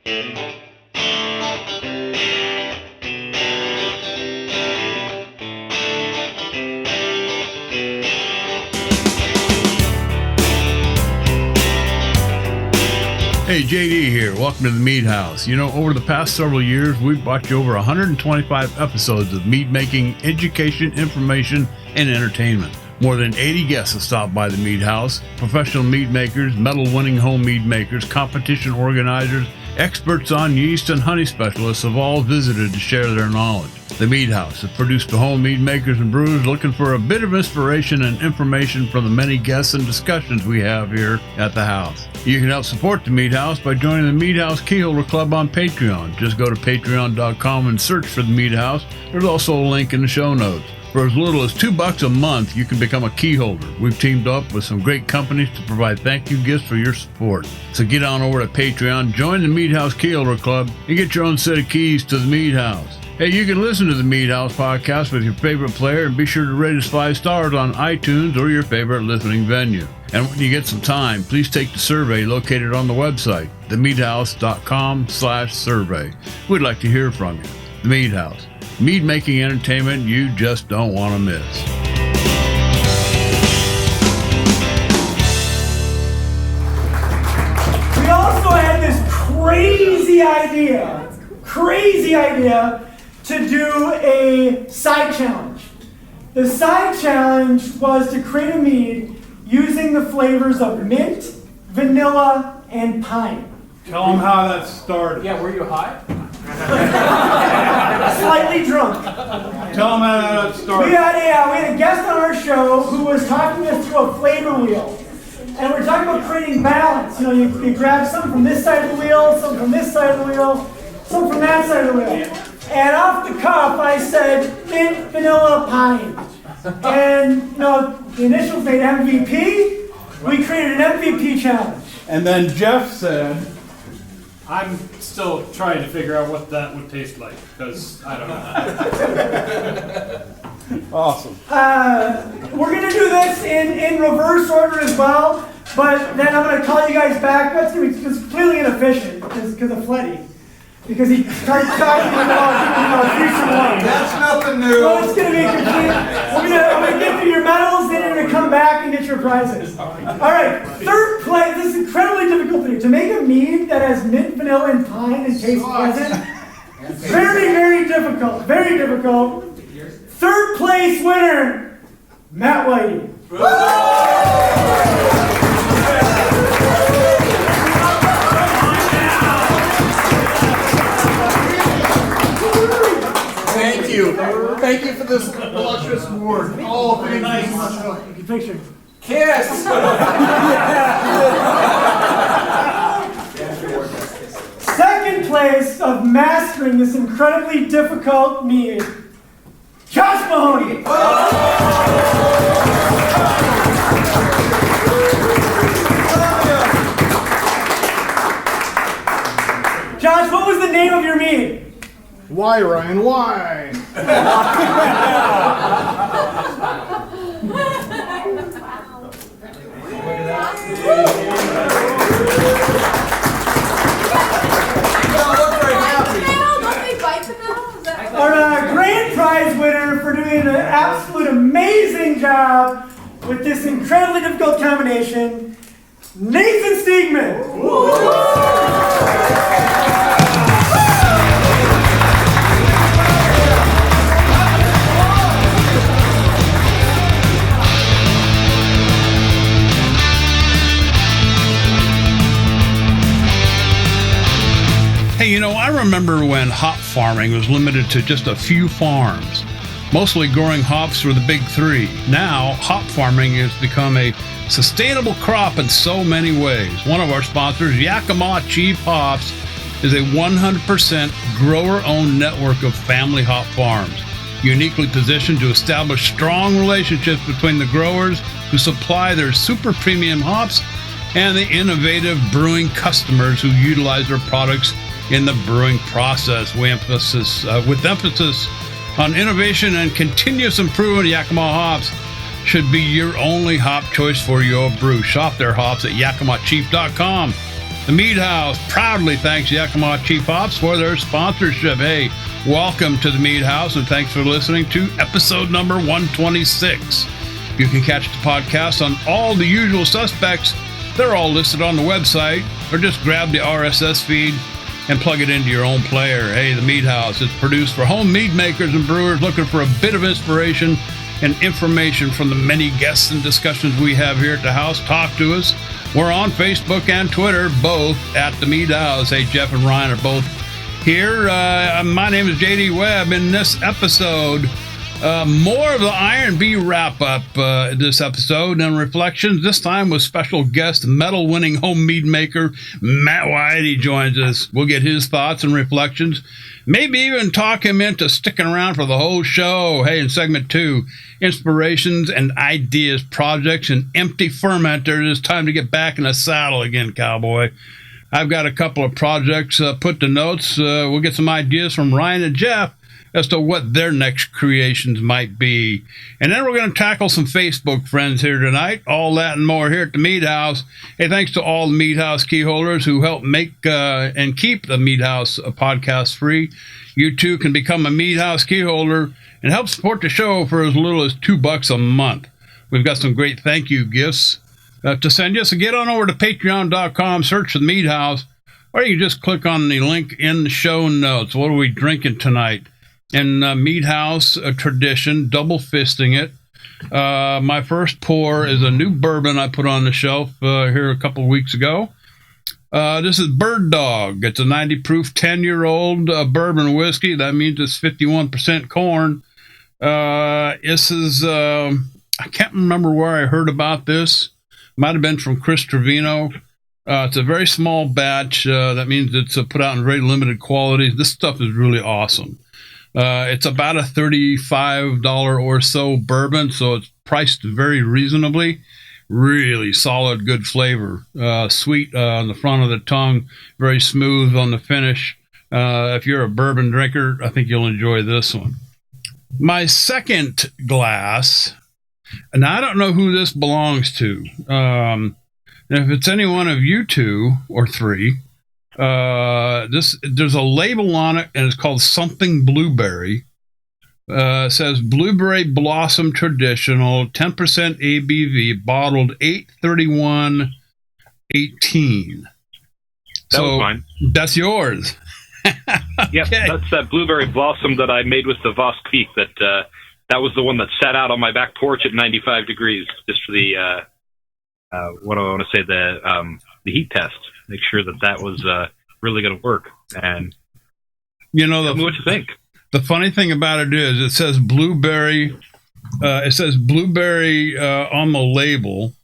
Hey, JD here. Welcome to the Mead House. You know, over the past several years, we've brought you over 125 episodes of mead making, education, information, and entertainment. More than 80 guests have stopped by the Mead House. Professional mead makers, medal-winning home mead makers, competition organizers, experts on yeast and honey specialists have all visited to share their knowledge. The Mead House is produced to home mead makers and brewers looking for a bit of inspiration and information from the many guests and discussions we have here at the house. You can help support the Mead House by joining the Mead House Keyholder Club on Patreon. Just go to patreon.com and search for the Mead House. There's also a link in the show notes. For as little as $2 a month, you can become a key holder. We've teamed up with some great companies to provide thank you gifts for your support. So get on over to Patreon, join the Mead House Key Holder Club, and get your own set of keys to the Mead House. Hey, you can listen to the Mead House podcast with your favorite player, and be sure to rate us 5 stars on iTunes or your favorite listening venue. And when you get some time, please take the survey located on the website, themeadhouse.com/survey. We'd like to hear from you. The Mead House. Mead making entertainment you just don't want to miss. We also had this crazy idea to do a side challenge. The side challenge was to create a mead using the flavors of mint, vanilla, and pine. Tell them how that started. Yeah, were you high? Slightly drunk. Tell them how that started. We had a guest on our show who was talking us through a flavor wheel. And we're talking about creating balance. You know, you grab some from this side of the wheel, some from this side of the wheel, some from that side of the wheel. And off the cuff, I said mint, vanilla, pine. And, you know, the initials made MVP. We created an MVP challenge. And then Jeff said, I'm still trying to figure out what that would taste like, because I don't know. awesome. We're going to do this in reverse order as well, but then I'm going to call you guys back. That's going to be completely inefficient because of Fletty. Because he started talking about future one. That's nothing new. So it's going to be complete. I'm going to give you your medals, then you're going to come back and get your prizes. All right, third place. This is incredibly difficult to do. To make a mead that has mint, vanilla, and pine and tastes pleasant, very, very difficult. Very difficult. Third place winner, Matt Whitey. Thank you for this illustrious award. Oh, thank you so much. You can picture. Kiss! Second place of mastering this incredibly difficult mead, Josh Mahoney. Josh, what was the name of your mead? Why, Ryan, why? Our grand prize winner for doing an absolute amazing job with this incredibly difficult combination, Nathan Stegman. Hey, you know, I remember when hop farming was limited to just a few farms, mostly growing hops for the big 3. Now, hop farming has become a sustainable crop in so many ways. One of our sponsors, Yakima Chief Hops, is a 100% grower-owned network of family hop farms, uniquely positioned to establish strong relationships between the growers who supply their super premium hops and the innovative brewing customers who utilize their products in the brewing process. With emphasis on innovation and continuous improvement, Yakima Hops should be your only hop choice for your brew. Shop their hops at yakimachief.com. The Mead House proudly thanks Yakima Chief Hops for their sponsorship. Hey, welcome to the Mead House, and thanks for listening to episode number 126. You can catch the podcast on all the usual suspects. They're all listed on the website, or just grab the RSS feed and plug it into your own player. Hey, the Mead House is produced for home mead makers and brewers looking for a bit of inspiration and information from the many guests and discussions we have here at the house. Talk to us. We're on Facebook and Twitter, both at the Mead House. Hey, Jeff and Ryan are both here. My name is JD Webb. In this episode, more of the Iron Bee wrap-up this episode and reflections. This time with special guest, medal-winning home mead maker Matt Whitey joins us. We'll get his thoughts and reflections. Maybe even talk him into sticking around for the whole show. Hey, in segment 2, inspirations and ideas, projects, and empty fermenters. It's time to get back in the saddle again, cowboy. I've got a couple of projects put to notes. We'll get some ideas from Ryan and Jeff as to what their next creations might be. And then we're going to tackle some Facebook friends here tonight. All that and more here at the Mead House. Hey, thanks to all the Mead House key holders who help make and keep the Mead House podcast free. You too can become a Mead House key holder and help support the show for as little as $2 a month. We've got some great thank you gifts to send you. So get on over to patreon.com, search for the Mead House, or you can just click on the link in the show notes. What are we drinking tonight? And Mead House, a tradition, double fisting it. My first pour is a new bourbon I put on the shelf here a couple of weeks ago. This is Bird Dog. It's a 90 proof, 10-year-old bourbon whiskey. That means it's 51% corn. This is, I can't remember where I heard about this. Might have been from Chris Trevino. It's a very small batch. That means it's put out in very limited quantities. This stuff is really awesome. It's about a $35 or so bourbon, so it's priced very reasonably. Really solid, good flavor. Sweet on the front of the tongue, very smooth on the finish. If you're a bourbon drinker, I think you'll enjoy this one. My second glass, and I don't know who this belongs to. If it's any one of you two or three, there's a label on it, and it's called something blueberry. It says Blueberry Blossom Traditional, 10% ABV, bottled 8/31/18. That was mine. That's yours. Yep, Okay. that's that Blueberry Blossom that I made with the Voss Peak. That was the one that sat out on my back porch at 95 degrees, just for the what do I want to say, the heat test. Make sure that was really going to work. And You know, tell me what you think. the funny thing about it is it says blueberry. It says blueberry on the label,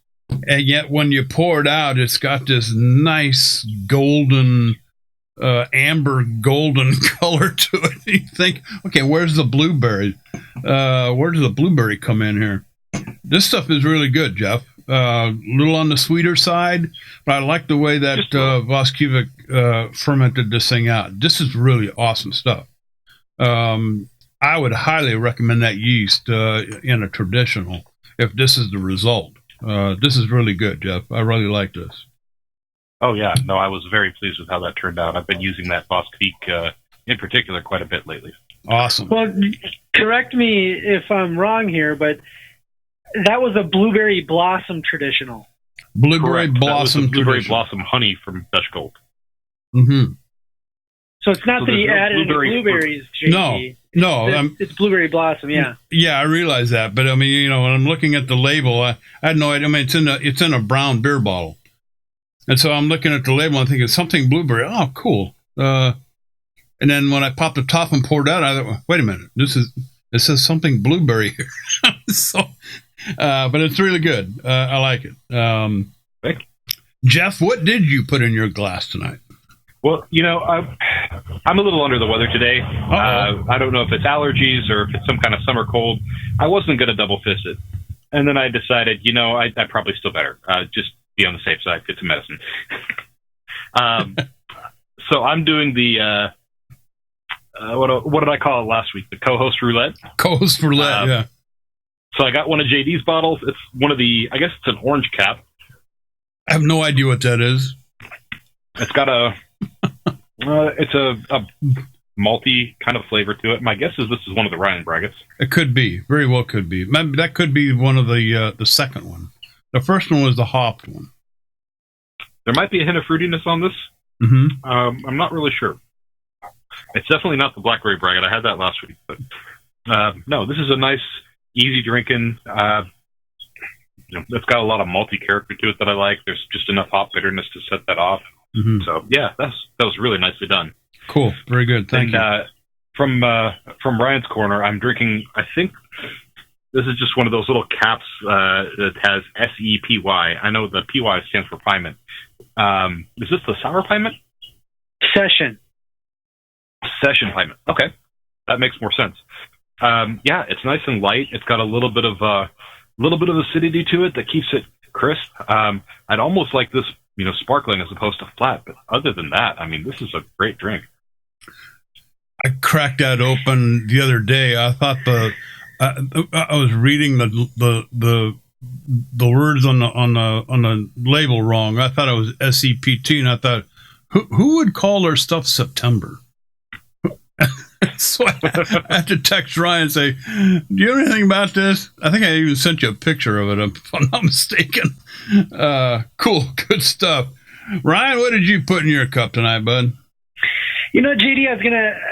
and yet when you pour it out, it's got this nice golden, amber golden color to it. You think, okay, where's the blueberry? Where does the blueberry come in here? This stuff is really good, Jeff. A little on the sweeter side, but I like the way that Voskivik fermented this thing out. This is really awesome stuff. I would highly recommend that yeast in a traditional if this is the result. This is really good, Jeff. I really like this. Oh, yeah. No, I was very pleased with how that turned out. I've been using that Voss Peak in particular quite a bit lately. Awesome. Well, correct me if I'm wrong here, but that was a Blueberry Blossom Traditional. Blueberry Correct. Blossom That was the Blueberry traditional. Blossom honey from Dutch Gold. Mm-hmm. So it's not So that he there's no added any blueberry- blueberries, JD. No, It's Blueberry Blossom, yeah. yeah, I realize that, but I mean, you know, when I'm looking at the label, I had no idea. I mean, it's in a brown beer bottle, and so I'm looking at the label and thinking something blueberry. Oh, cool. And then when I popped the top and poured out, I thought, wait a minute, it says something blueberry here. So, but it's really good. I like it. Thank you. Jeff, what did you put in your glass tonight? Well, you know, I'm a little under the weather today. I don't know if it's allergies or if it's some kind of summer cold. I wasn't going to double fist it. And then I decided, you know, I probably still better. Just be on the safe side, get some medicine. So I'm doing the, what did I call it last week? The co-host roulette. Co-host roulette, yeah. So I got one of JD's bottles. It's one of the, I guess it's an orange cap. I have no idea what that is. It's got it's a malty kind of flavor to it. My guess is this is one of the Ryan Braggots. It could be. Very well could be. Maybe that could be one of the second one. The first one was the hopped one. There might be a hint of fruitiness on this. Mm-hmm. I'm not really sure. It's definitely not the Blackberry Braggot. I had that last week. But no, this is a nice, easy drinking. It's got a lot of malty character to it that I like. There's just enough hop bitterness to set that off. Mm-hmm. So yeah, that was really nicely done. Cool, very good. Thank you. From Ryan's Corner, I'm drinking. I think this is just one of those little caps that has SEPY. I know the PY stands for Pyment. Is this the sour Pyment? Session Pyment. Okay, that makes more sense. Yeah, it's nice and light. It's got a little bit of acidity to it that keeps it crisp. I'd almost like this, sparkling as opposed to flat. But other than that, I mean, this is a great drink. I cracked that open the other day. I thought I was reading the words on the label wrong. I thought it was SEPT, and I thought, who would call their stuff September? So I had to text Ryan and say, do you know anything about this? I think I even sent you a picture of it, if I'm not mistaken. Cool, good stuff. Ryan, what did you put in your cup tonight, bud? JD, I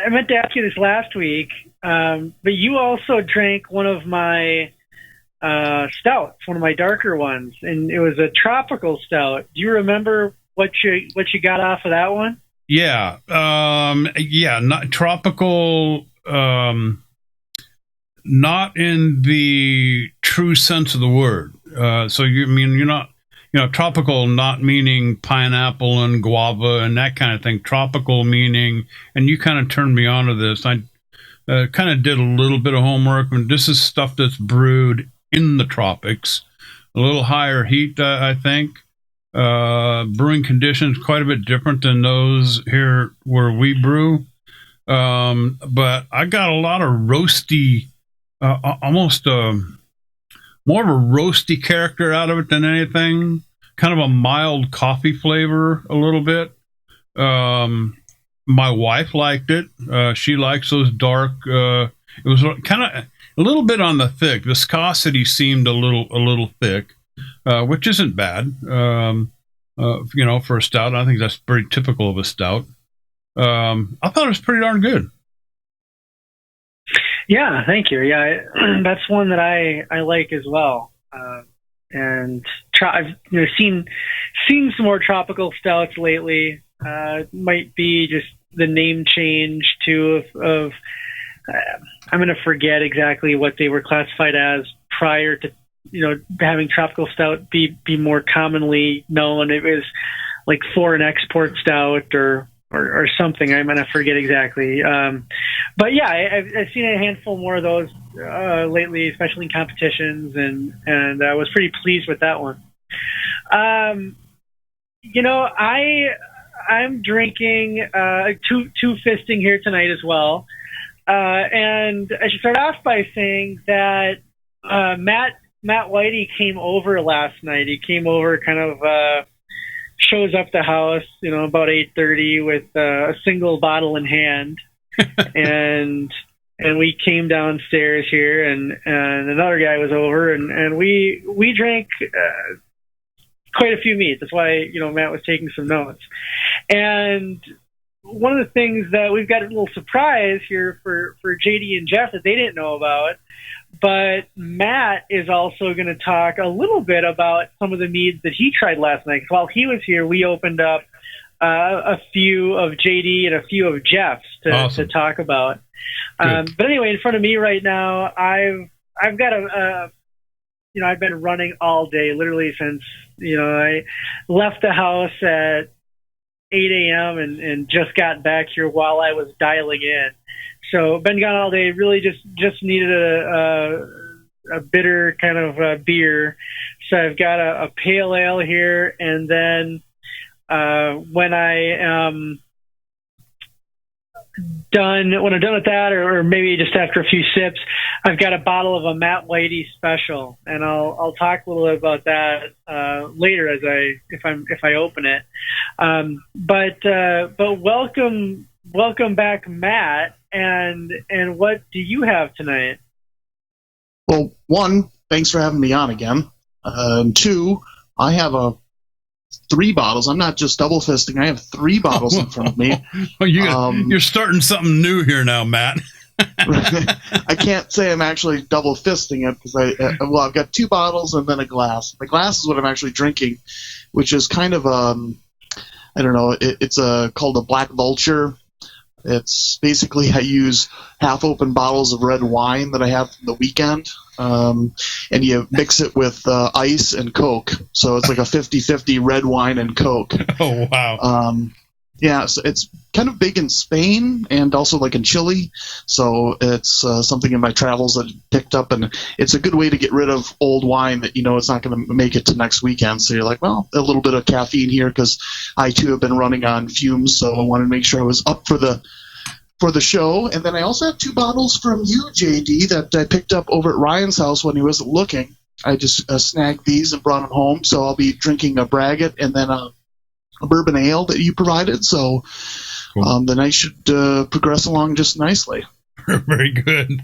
meant to ask you this last week, but you also drank one of my stouts, one of my darker ones, and it was a tropical stout. Do you remember what you got off of that one? Yeah. Not tropical, not in the true sense of the word. So you're not, tropical not meaning pineapple and guava and that kind of thing. Tropical meaning, and you kind of turned me on to this. I kind of did a little bit of homework, and this is stuff that's brewed in the tropics, a little higher heat, I think. Brewing conditions quite a bit different than those here where we brew. But I got a lot of roasty, almost more of a roasty character out of it than anything. Kind of a mild coffee flavor a little bit. My wife liked it. She likes those dark. It was kind of a little bit on the thick. Viscosity seemed a little thick. Which isn't bad, for a stout. I think that's pretty typical of a stout. I thought it was pretty darn good. Yeah, thank you. Yeah, that's one that I like as well. And I've seen some more tropical stouts lately. Might be just the name change too of I'm going to forget exactly what they were classified as prior to having tropical stout be more commonly known. It was like foreign export stout or something. I'm gonna forget exactly. But yeah, I've seen a handful more of those lately, especially in competitions, and I was pretty pleased with that one. I'm drinking two fisting here tonight as well, and I should start off by saying that Matt Whitey came over last night. He came over, kind of shows up the house, about 8:30 with a single bottle in hand, and we came downstairs here, and another guy was over, and we drank quite a few meats. That's why Matt was taking some notes. And one of the things that we've got a little surprise here for JD and Jeff that they didn't know about. But Matt is also going to talk a little bit about some of the meads that he tried last night. While he was here, we opened up a few of JD and a few of Jeff's to talk about. But anyway, in front of me right now, I've got I've been running all day, literally since I left the house at 8 a.m. and just got back here while I was dialing in. So been gone all day. Really just needed a bitter kind of beer. So I've got a pale ale here, and then when I am done with that, or maybe just after a few sips, I've got a bottle of a Matt Whitey special, and I'll talk a little bit about that later if I open it. But welcome back, Matt. And what do you have tonight? Well, one, thanks for having me on again. Two, I have 3 bottles. I'm not just double fisting. I have 3 bottles in front of me. Well, you're starting something new here now, Matt. I can't say I'm actually double fisting it because I've got 2 bottles and then a glass. The glass is what I'm actually drinking, which is kind of I don't know. It's called a Black Vulture. It's basically I use half-open bottles of red wine that I have from the weekend, and you mix it with ice and Coke. So it's like a 50-50 red wine and Coke. Oh, wow. Yeah, so it's kind of big in Spain and also like in Chile. So it's something in my travels that I picked up, and it's a good way to get rid of old wine that you know it's not going to make it to next weekend. So you're like, well, a little bit of caffeine here because I too have been running on fumes, so I wanted to make sure I was up for the show. And then I also have 2 bottles from you, JD, that I picked up over at Ryan's house when he wasn't looking. I just snagged these and brought them home. So I'll be drinking a braggot and then a bourbon ale that you provided. So cool. The night should progress along just nicely. Very good.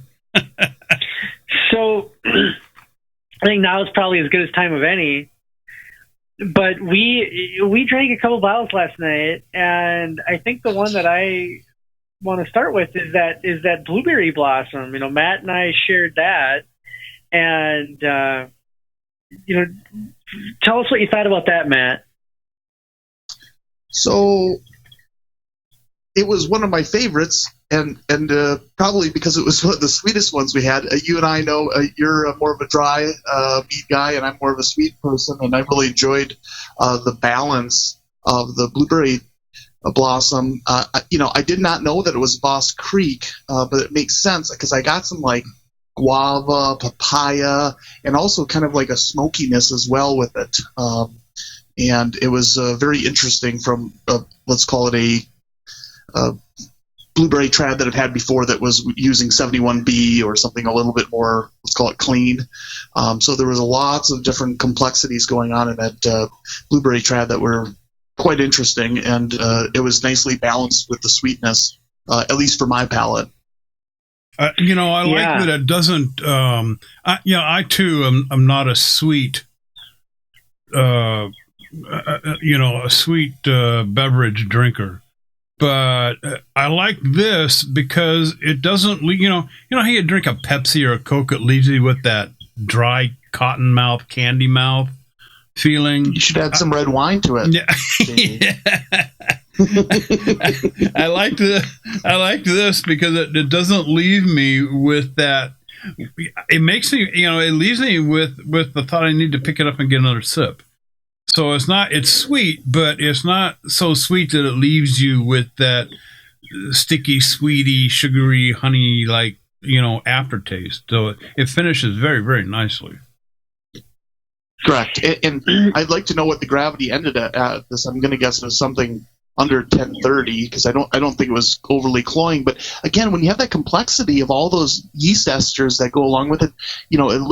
So I think now is probably as good as time of any. But we drank a couple bottles last night, and I think the one that I want to start with is that blueberry blossom. You know, Matt and I shared that, and tell us what you thought about that, Matt. So it was one of my favorites, and probably because it was one of the sweetest ones we had. You and I know you're more of a dry meat guy, and I'm more of a sweet person, and I really enjoyed the balance of the blueberry blossom. I did not know that it was Boss Creek, but it makes sense because I got some like guava, papaya, and also kind of like a smokiness as well with it. And it was very interesting from, let's call it a blueberry trad that I've had before that was using 71B or something a little bit more, let's call it clean. So there was lots of different complexities going on in that blueberry trad that were quite interesting, and it was nicely balanced with the sweetness, at least for my palate. I like that it doesn't. I too am not a sweet. A sweet beverage drinker, but I like this because it doesn't. How you drink a Pepsi or a Coke, it leaves you with that dry cotton mouth, candy mouth feeling. You should add some red wine to it. Yeah. I like this because it doesn't leave me with that. It makes me, it leaves me with the thought I need to pick it up and get another sip. So it's sweet, but it's not so sweet that it leaves you with that sticky, sweety, sugary, honey, aftertaste. So it finishes very, very nicely. Correct. And I'd like to know what the gravity ended at this. I'm going to guess it was something under 1030 because I don't think it was overly cloying. But again, when you have that complexity of all those yeast esters that go along with it,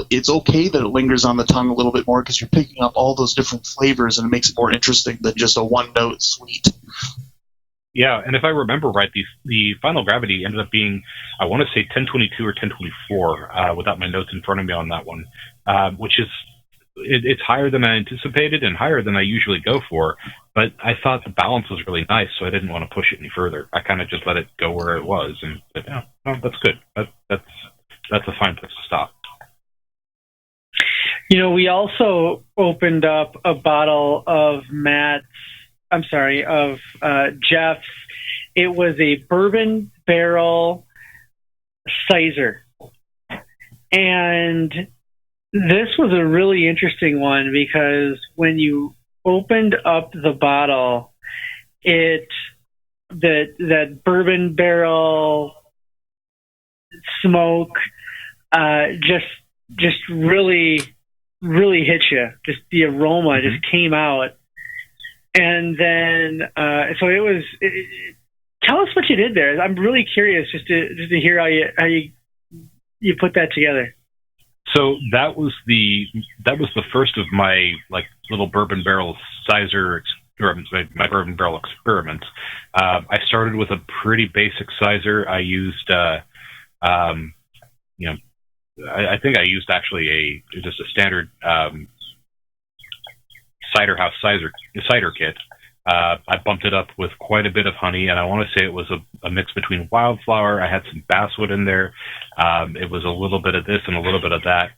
it's okay that it lingers on the tongue a little bit more because you're picking up all those different flavors and it makes it more interesting than just a one-note sweet. Yeah, and if I remember right, the final gravity ended up being, I want to say 1022 or 1024 without my notes in front of me on that one, which is it's higher than I anticipated and higher than I usually go for, but I thought the balance was really nice, so I didn't want to push it any further. I kind of just let it go where it was, and said, that's good. That's a fine place to stop. We also opened up a bottle of Jeff's. It was a bourbon barrel sizer, and this was a really interesting one because when you opened up the bottle, that bourbon barrel smoke just really, really hit you. Just the aroma just came out, and then so it was tell us what you did there. I'm really curious just to hear how you put that together. So that was the first of my like little bourbon barrel my bourbon barrel experiments. I started with a pretty basic sizer. I used I think I used actually just a standard cider house cider kit. I bumped it up with quite a bit of honey, and I want to say it was a mix between wildflower. I had some basswood in there. It was a little bit of this and a little bit of that.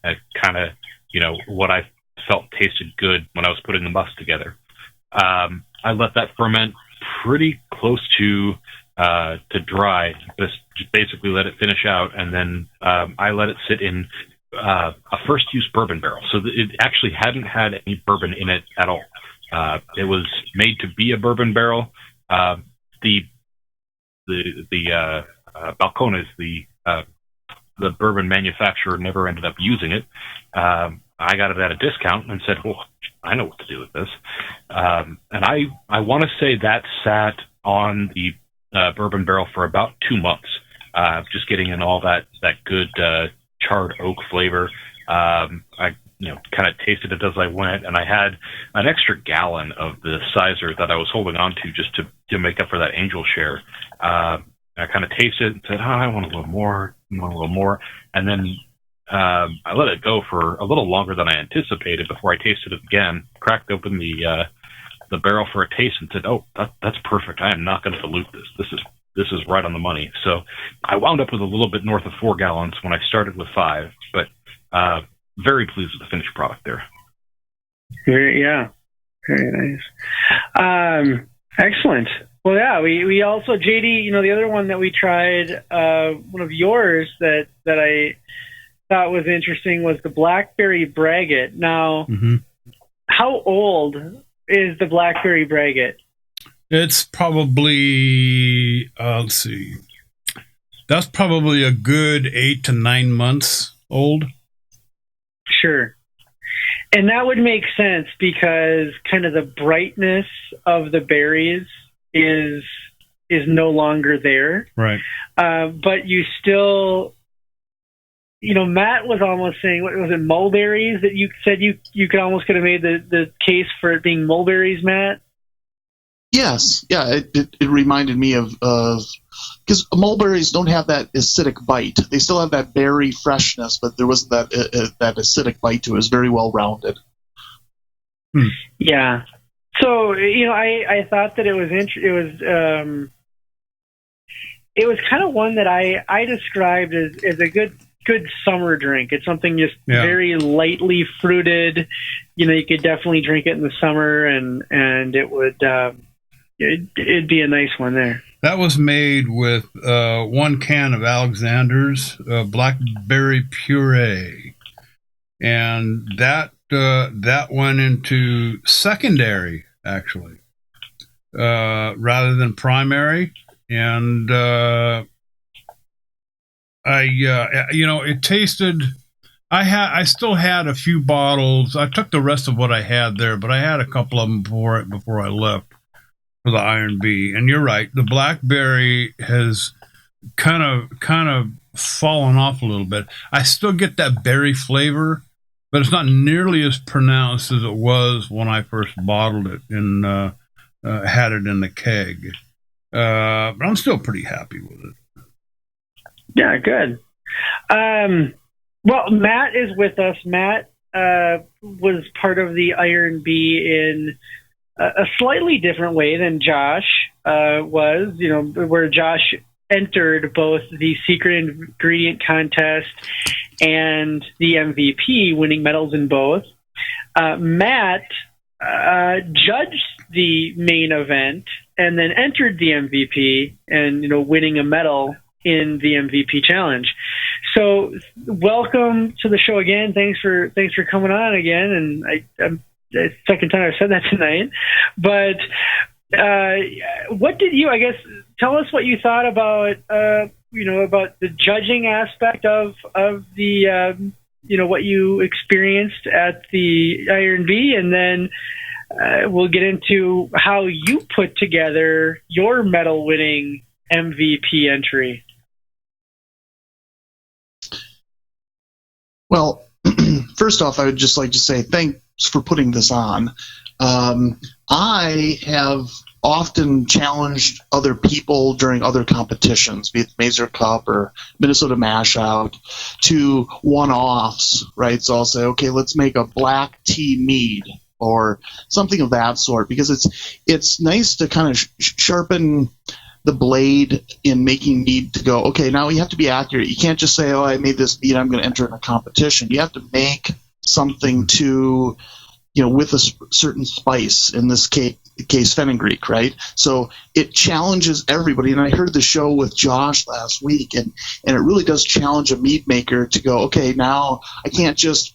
Kind of, what I felt tasted good when I was putting the must together. I let that ferment pretty close to dry. Just basically let it finish out, and then I let it sit in a first use bourbon barrel. So it actually hadn't had any bourbon in it at all. It was made to be a bourbon barrel. The Balcones, the bourbon manufacturer, never ended up using it. I got it at a discount and said, "Well, I know what to do with this." And I want to say that sat on the bourbon barrel for about 2 months, just getting in all that good charred oak flavor. I kind of tasted it as I went, and I had an extra gallon of the sizer that I was holding on to just to make up for that angel share. I kind of tasted it and said, I want a little more, and then I let it go for a little longer than I anticipated before I tasted it again, cracked open the barrel for a taste and said, "Oh, that's perfect. I am not going to dilute this. This is right on the money." So I wound up with a little bit north of 4 gallons when I started with 5, but very pleased with the finished product there. Very nice. Excellent. Well, yeah, we also, JD, the other one that we tried, one of yours that I thought was interesting was the Blackberry Braggot. Now, How old is the Blackberry Braggot? It's probably, let's see, that's probably a good 8 to 9 months old. Sure. And that would make sense because kind of the brightness of the berries is no longer there. Right. But you still, Matt was almost saying, what was it, mulberries, that you said you could almost could have made the case for it being mulberries, Matt? Yes. Yeah, it reminded me of because mulberries don't have that acidic bite. They still have that berry freshness, but there wasn't that acidic bite to it. It was very well rounded. Yeah. So I thought that it was it was kind of one that I described as a good summer drink. It's something just very lightly fruited. You could definitely drink it in the summer, and it would it'd be a nice one there. That was made with 1 can of Alexander's blackberry puree, and that went into secondary actually, rather than primary, and it tasted. I still had a few bottles. I took the rest of what I had there, but I had a couple of them before I left for the Iron Bee. And you're right, the blackberry has kind of fallen off a little bit. I still get that berry flavor, but it's not nearly as pronounced as it was when I first bottled it and had it in the keg. But I'm still pretty happy with it. Yeah, good. Well, Matt is with us. Matt was part of the Iron Bee in a slightly different way than Josh was, where Josh entered both the secret ingredient contest and the MVP, winning medals in both. Matt judged the main event and then entered the MVP and, winning a medal in the MVP challenge. So welcome to the show again. Thanks for coming on again. And I'm the second time I've said that tonight, but what did you, tell us what you thought about, about the judging aspect of the, what you experienced at the Iron Bee, and then we'll get into how you put together your medal winning MVP entry? Well, first off, I would just like to say thanks for putting this on. I have often challenged other people during other competitions, be it Mazer Cup or Minnesota Mash Out, to one-offs, right? So I'll say, okay, let's make a black tea mead or something of that sort, because it's nice to kind of sharpen the blade in making mead to go, okay, now you have to be accurate. You can't just say, oh, I made this mead, I'm going to enter in a competition. You have to make something to, with a certain spice, in this case fenugreek, right? So it challenges everybody. And I heard the show with Josh last week, and it really does challenge a mead maker to go, okay, now I can't just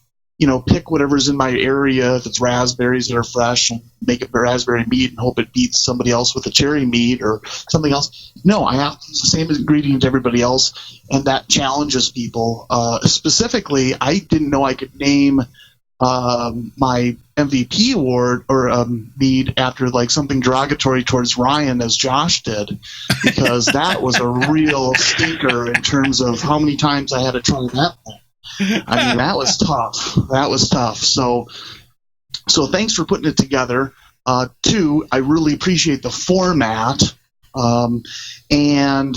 pick whatever's in my area, if it's raspberries that are fresh, and make it raspberry mead and hope it beats somebody else with a cherry mead or something else. No, I have to use the same ingredient as everybody else, and that challenges people. Specifically, I didn't know I could name my MVP award or mead after like something derogatory towards Ryan, as Josh did, because that was a real stinker in terms of how many times I had to try that thing. I mean, that was tough. That was tough. So thanks for putting it together. Two, I really appreciate the format. And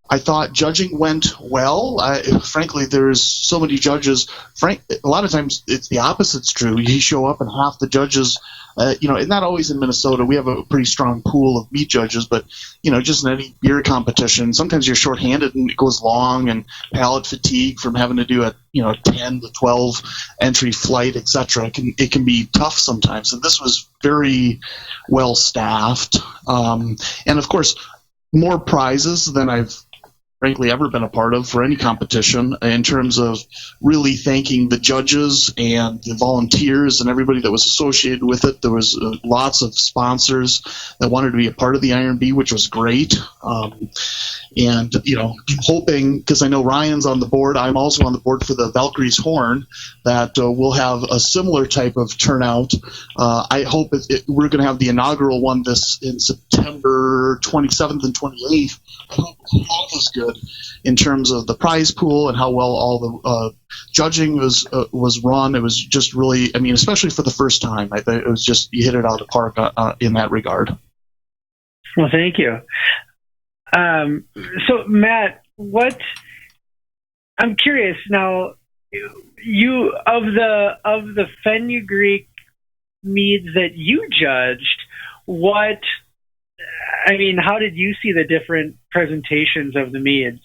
I thought judging went well. Frankly, there's so many judges. A lot of times it's the opposite's true. You show up and half the judges, and not always in Minnesota. We have a pretty strong pool of meat judges, but, just in any beer competition, sometimes you're shorthanded and it goes long, and palate fatigue from having to do a 10 to 12 entry flight, etc. It can be tough sometimes. And this was very well staffed. And of course, more prizes than I've frankly ever been a part of for any competition, in terms of really thanking the judges and the volunteers and everybody that was associated with it. There was lots of sponsors that wanted to be a part of the Iron Bee, which was great. And I'm hoping, because I know Ryan's on the board, I'm also on the board for the Valkyrie's Horn, that we'll have a similar type of turnout. I hope we're going to have the inaugural one in September 27th and 28th. I hope all is good in terms of the prize pool and how well all the judging was run. It was just really, especially for the first time, I think it was just, you hit it out of the park in that regard. Well, thank you. So Matt, I'm curious now, you of the fenugreek meads that you judged, how did you see the different presentations of the meads?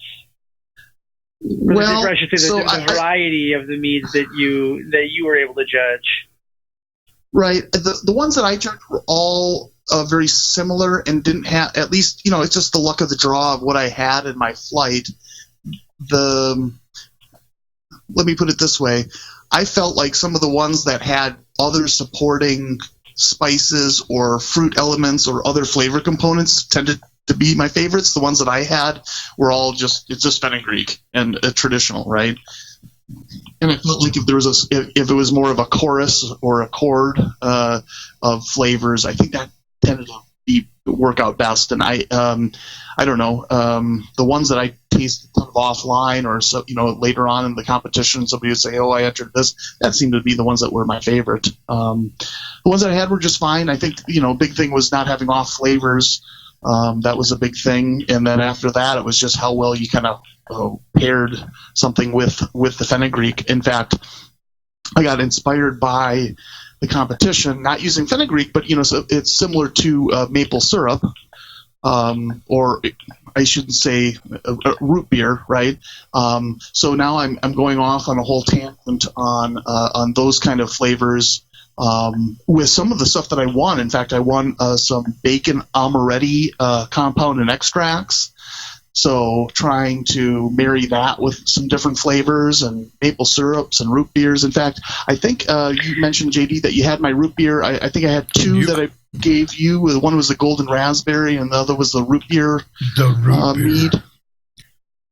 Well, I should say the variety of the meads that you were able to judge. Right. The ones that I judged were all very similar and didn't have, at least, it's just the luck of the draw of what I had in my flight. Let me put it this way. I felt like some of the ones that had other supporting spices or fruit elements or other flavor components tended to be my favorites. The ones that I had were all it's just fenugreek and traditional, right? And I felt like if it was more of a chorus or a chord of flavors, I think that tended to work out best. And I don't know, the ones that I tasted kind of offline or so, later on in the competition, somebody would say, "Oh, I entered this." That seemed to be the ones that were my favorite. The ones that I had were just fine. I think big thing was not having off flavors. That was a big thing. And then after that, it was just how well you kind of paired something with the fenugreek. In fact, I got inspired by the competition, not using fenugreek, but so it's similar to maple syrup, or I shouldn't say root beer, right? So now I'm going off on a whole tangent on those kind of flavors. With some of the stuff that I won. In fact, I won some bacon amaretti compound and extracts. So trying to marry that with some different flavors and maple syrups and root beers. In fact, I think you mentioned, JD, that you had my root beer. I think I had two that I gave you. One was the golden raspberry and the other was the root beer, mead.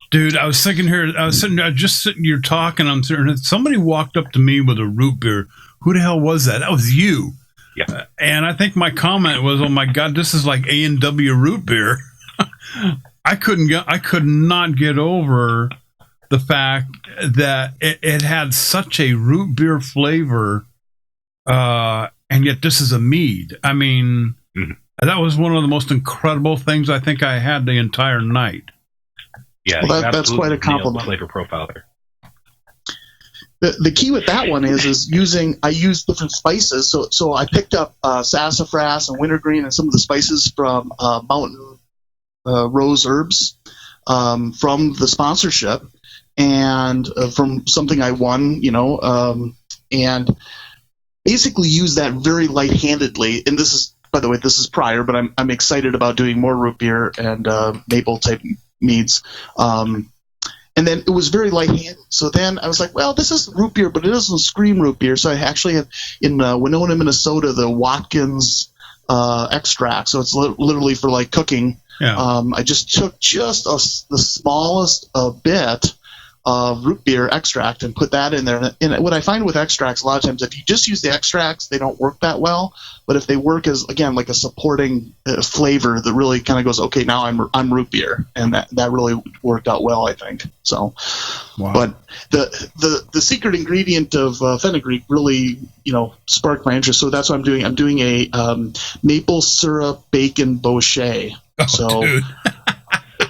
Dude, I was thinking here, I was just sitting here talking. I'm sitting, somebody walked up to me with a root beer. Who the hell was that? That was you. Yeah. And I think my comment was, "Oh my God, this is like A&W root beer." I could not get over the fact that it had such a root beer flavor, and yet this is a mead. I mean, that was one of the most incredible things I think I had the entire night. Yeah, well, that's quite a compliment. Flavor profile there. The key with that one is I use different spices. So I picked up sassafras and wintergreen and some of the spices from Mountain Rose Herbs from the sponsorship and from something I won, and basically use that very light-handedly. And this is, by the way, this is prior, but I'm excited about doing more root beer and maple type meads. And then it was very light-handed. So then I was like, well, this is root beer, but it doesn't scream root beer. So I actually have in Winona, Minnesota, the Watkins extract. So it's literally for like cooking. Yeah. I just took the smallest bit of root beer extract and put that in there. And what I find with extracts, a lot of times, if you just use the extracts, they don't work that well. But if they work as, again, like a supporting flavor that really kind of goes, okay, now I'm root beer, and that really worked out well, I think. So, wow. But the secret ingredient of fenugreek really, sparked my interest. So that's what I'm doing. I'm doing a maple syrup bacon bochet. Oh, so. Dude.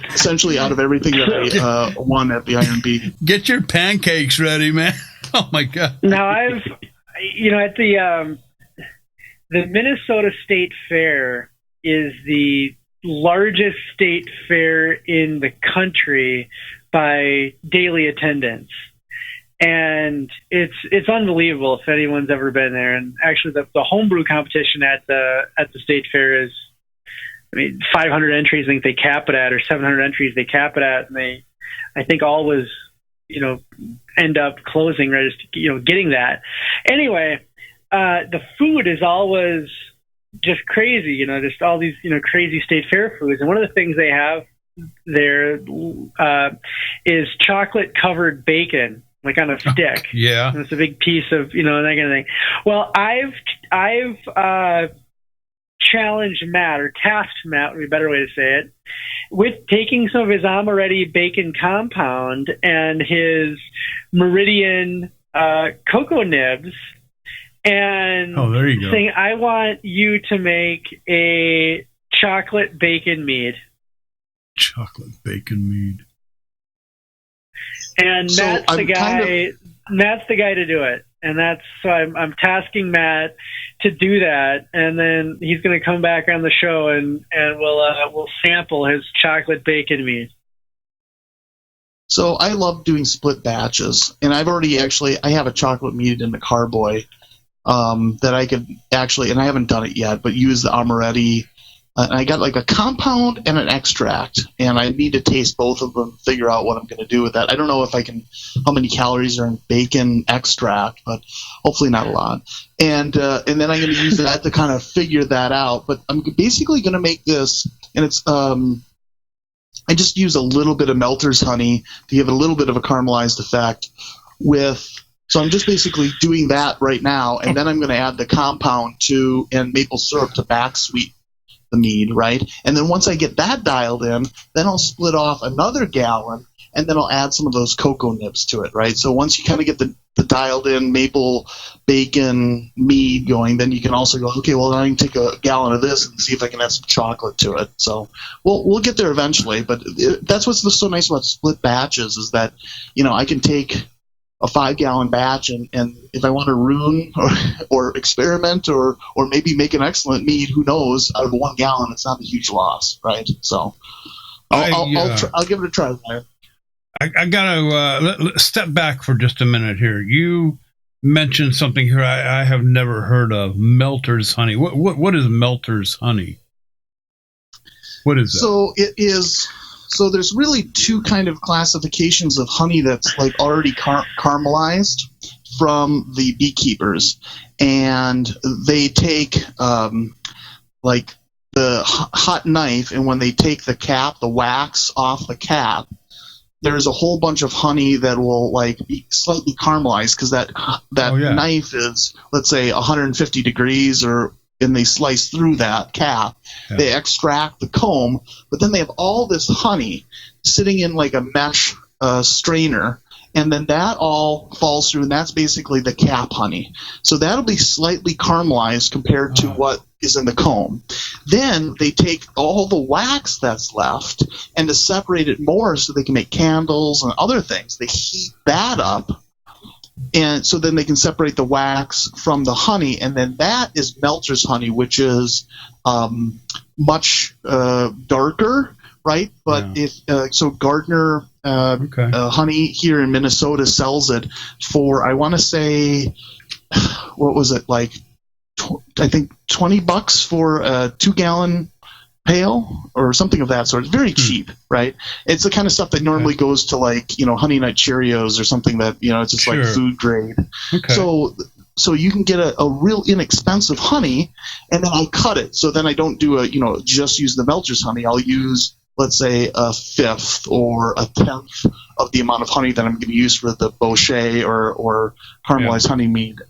Essentially, out of everything that I won at the Iron Bee. Get your pancakes ready, man. Oh my God. Now I've, at the Minnesota State Fair is the largest state fair in the country by daily attendance, and it's unbelievable if anyone's ever been there. And actually, the homebrew competition at the state fair is, 500 entries I think they cap it at, or 700 entries they cap it at, and they, I think, always, end up closing right as getting that. Anyway, the food is always just crazy, just all these crazy state fair foods. And one of the things they have there is chocolate covered bacon, like on a stick. Yeah, and it's a big piece of that kind of thing. Well, I've challenged Matt, or tasked Matt would be a better way to say it, with taking some of his Amaretti bacon compound and his Meridian cocoa nibs, and there you go. saying, I want you to make a chocolate bacon mead. Chocolate bacon mead. And So Matt's I'm the guy. Matt's the guy to do it, and so I'm tasking Matt to do that, and then he's going to come back on the show and we'll sample his chocolate bacon mead. So I love doing split batches, and I've already I have a chocolate mead in the carboy that I could actually, and I haven't done it yet, but use the Amaretti. And I got like a compound and an extract, and I need to taste both of them, figure out what I'm going to do with that. I don't know how many calories are in bacon extract, but hopefully not a lot. And then I'm going to use that to kind of figure that out. But I'm basically going to make this, and it's I just use a little bit of melter's honey to give it a little bit of a caramelized effect so I'm just basically doing that right now, and then I'm going to add the compound and maple syrup to back sweet the mead, right? And then once I get that dialed in, then I'll split off another gallon, and then I'll add some of those cocoa nibs to it, right? So once you kind of get the dialed in maple bacon mead going, then you can also go, okay, well, I can take a gallon of this and see if I can add some chocolate to it. So we'll get there eventually, but that's what's so nice about split batches is that, I can take a 5-gallon batch, and if I want to ruin or experiment or maybe make an excellent mead, who knows? Out of 1 gallon, it's not a huge loss, right? So I'll give it a try, Ryan. I gotta step back for just a minute here. You mentioned something here I have never heard of: Melter's honey. What is Melter's honey? What is that? So it is. So there's really two kind of classifications of honey that's like already caramelized from the beekeepers, and they take like the hot knife, and when they take the wax off the cap, there's a whole bunch of honey that will like be slightly caramelized because that Oh, yeah. knife is, let's say, 150 degrees or and they slice through that cap. Yeah. They extract the comb, but then they have all this honey sitting in like a mesh strainer, and then that all falls through, and that's basically the cap honey. So that'll be slightly caramelized compared to what is in the comb. Then they take all the wax that's left, and to separate it more so they can make candles and other things, they heat that up. And so then they can separate the wax from the honey, and then that is melter's honey, which is much darker, right? But so Gardner honey here in Minnesota sells it for, I want to say, what was it, like I think $20 for a 2-gallon pail or something of that sort. It's very cheap, right? It's the kind of stuff that normally goes to like, Honey Nut Cheerios or something that, it's just like food grade. Okay. So you can get a real inexpensive honey, and then I cut it. So then I don't do just use the melter's honey. I'll use, let's say, a fifth or a tenth of the amount of honey that I'm going to use for the Bochet or caramelized honey mead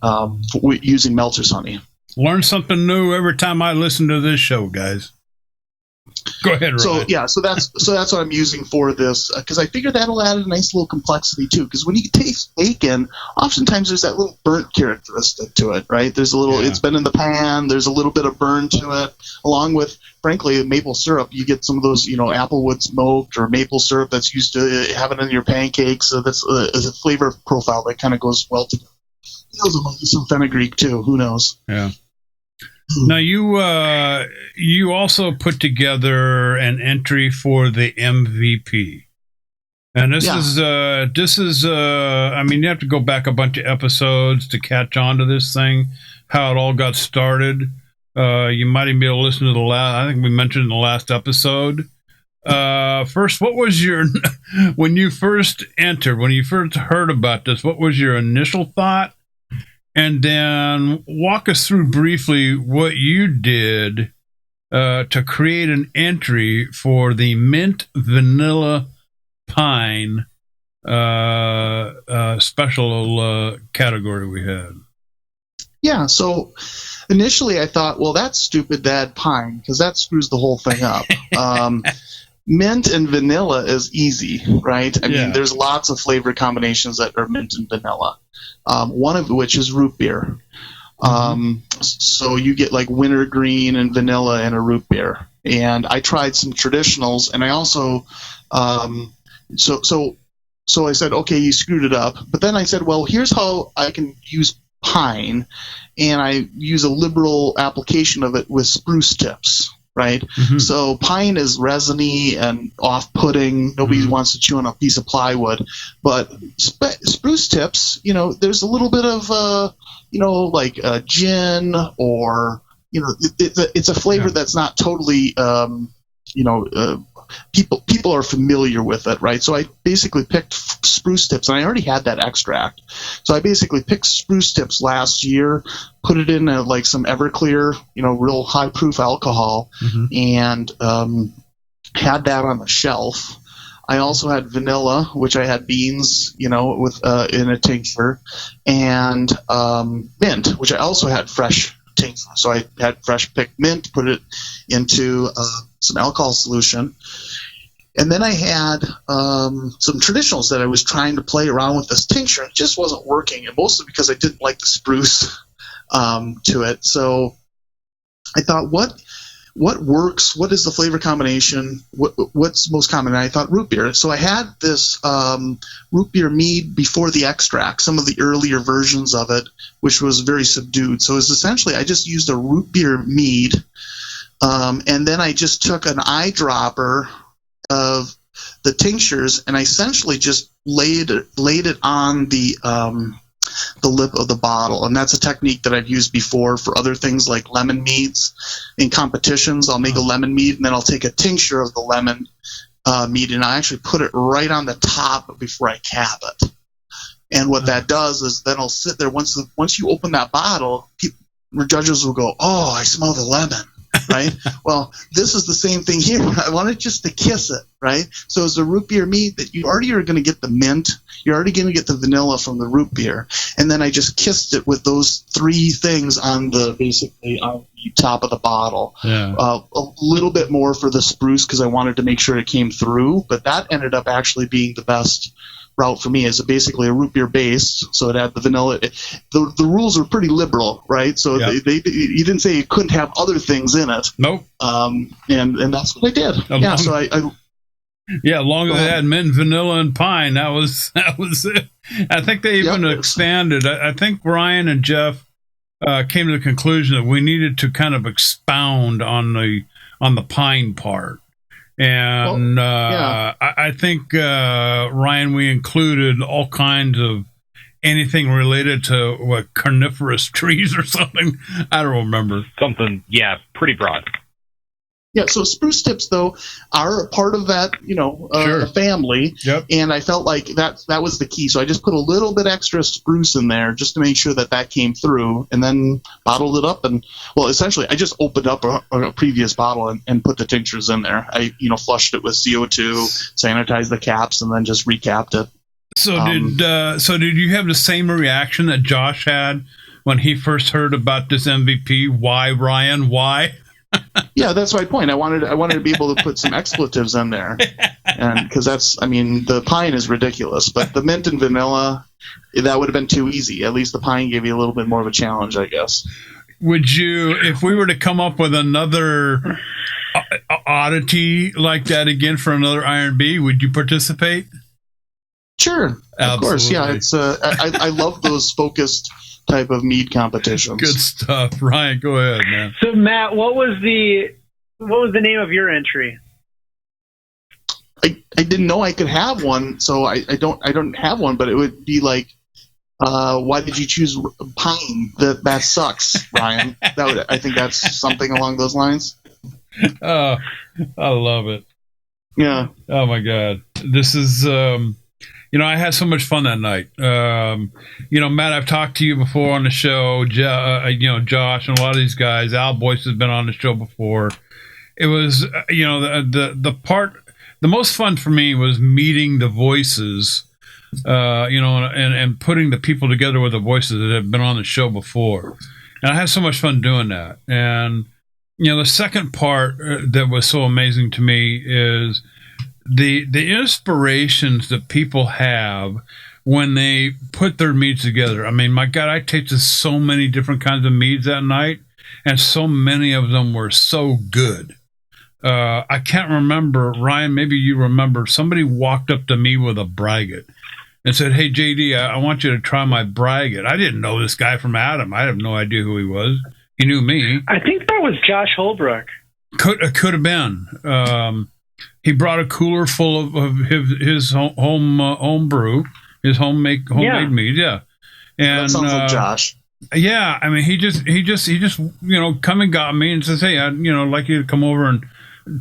using melter's honey. Learn something new every time I listen to this show, guys. Go ahead, Ryan. So that's what I'm using for this, because I figured that'll add a nice little complexity too. Because when you taste bacon, oftentimes there's that little burnt characteristic to it, right? There's a little. It's been in the pan. There's a little bit of burn to it, along with, frankly, maple syrup. You get some of those, applewood smoked or maple syrup that's used to having in your pancakes. So that's a flavor profile that kind of goes well together. There might be some fenugreek too. Who knows? Yeah. Now you also put together an entry for the MVP, and this is I mean, you have to go back a bunch of episodes to catch on to this thing, how it all got started. You might even be able to listen to the last. I think we mentioned in the last episode. First, what was your when you first heard about this? What was your initial thought? And then walk us through briefly what you did to create an entry for the mint vanilla pine special category we had. Yeah, so initially I thought, well, that's stupid to add pine, because that screws the whole thing up. Mint and vanilla is easy, right? I mean, there's lots of flavor combinations that are mint and vanilla. One of which is root beer. So you get like wintergreen and vanilla in a root beer. And I tried some traditionals, and I also so I said, okay, you screwed it up. But then I said, well, here's how I can use pine, and I use a liberal application of it with spruce tips. Right? So pine is resiny and off-putting. Nobody wants to chew on a piece of plywood. But spruce tips, there's a little bit of, like gin, or, it's a flavor that's not totally, people are familiar with it, right? So I basically picked spruce tips, and I already had that extract. So I basically picked spruce tips last year, put it in like some Everclear, real high proof alcohol, and had that on the shelf. I also had vanilla, which I had beans, with in a tincture, and mint, which I also had fresh tincture. So I had fresh picked mint, put it into some alcohol solution. And then I had some traditionals that I was trying to play around with this tincture. It just wasn't working, and mostly because I didn't like the spruce to it. So I thought, what works? What is the flavor combination? What's most common? And I thought root beer. So I had this root beer mead before the extract, some of the earlier versions of it, which was very subdued. So it was essentially, I just used a root beer mead, and then I just took an eyedropper of the tinctures, and I essentially just laid it on the lip of the bottle. And that's a technique that I've used before for other things like lemon meads. In competitions, I'll make a lemon mead, and then I'll take a tincture of the lemon mead, and I actually put it right on the top before I cap it. And what that does is then I'll sit there, once you open that bottle, judges will go, oh, I smell the lemon. right? Well, this is the same thing here. I wanted just to kiss it, right? So it's a root beer mead that you already are going to get the mint. You're already going to get the vanilla from the root beer. And then I just kissed it with those three things basically on the top of the bottle. Yeah. A little bit more for the spruce because I wanted to make sure it came through, but that ended up actually being the best route for me is basically a root beer base, so it had the vanilla. The rules are pretty liberal, right? So Yeah. you didn't say you couldn't have other things in it. Nope. And that's what I did. So I Yeah, long as they had mint, vanilla, and pine, that was it. I think they even expanded. I think Ryan and Jeff came to the conclusion that we needed to kind of expound on the pine part. And I think, Ryan, we included all kinds of anything related to carnivorous trees or something. I don't remember. Something, pretty broad. Yeah, so spruce tips, though, are a part of that, Sure. family. Yep. And I felt like that was the key. So I just put a little bit extra spruce in there just to make sure that came through, and then bottled it up. And, well, essentially, I just opened up a previous bottle and put the tinctures in there. I, flushed it with CO2, sanitized the caps, and then just recapped it. So did you have the same reaction that Josh had when he first heard about this MVP? Why, Ryan? Why? Yeah, that's my point. I wanted to be able to put some expletives in there, and because the pine is ridiculous, but the mint and vanilla, that would have been too easy. At least the pine gave you a little bit more of a challenge, I guess. Would you, if we were to come up with another oddity like that again for another IRB, would you participate? Sure, of course. Yeah, it's I love those focused type of mead competitions. Good stuff, Ryan. Go ahead, man. So Matt, what was the name of your entry? I didn't know I could have one, so I don't have one, but it would be like, why did you choose pine? That sucks, Ryan. I think that's something along those lines. Oh, I love it. Yeah. Oh my God, this is. I had so much fun that night. Matt, I've talked to you before on the show. Josh and a lot of these guys. Al Boyce has been on the show before. It was, the most fun for me was meeting the voices, and putting the people together with the voices that have been on the show before. And I had so much fun doing that. And, the second part that was so amazing to me is the inspirations that people have when they put their meads together. I mean, my God, I tasted so many different kinds of meads that night, and so many of them were so good. I can't remember, Ryan, maybe you remember, somebody walked up to me with a braggot and said, "Hey, JD, I want you to try my braggot." I didn't know this guy from Adam. I have no idea who he was. He knew me. I think that was Josh Holbrook. Could have been. He brought a cooler full of his home brew, his homemade mead. Yeah, and that sounds like Josh. Yeah, I mean, he just come and got me and says, "Hey, I'd like you to come over and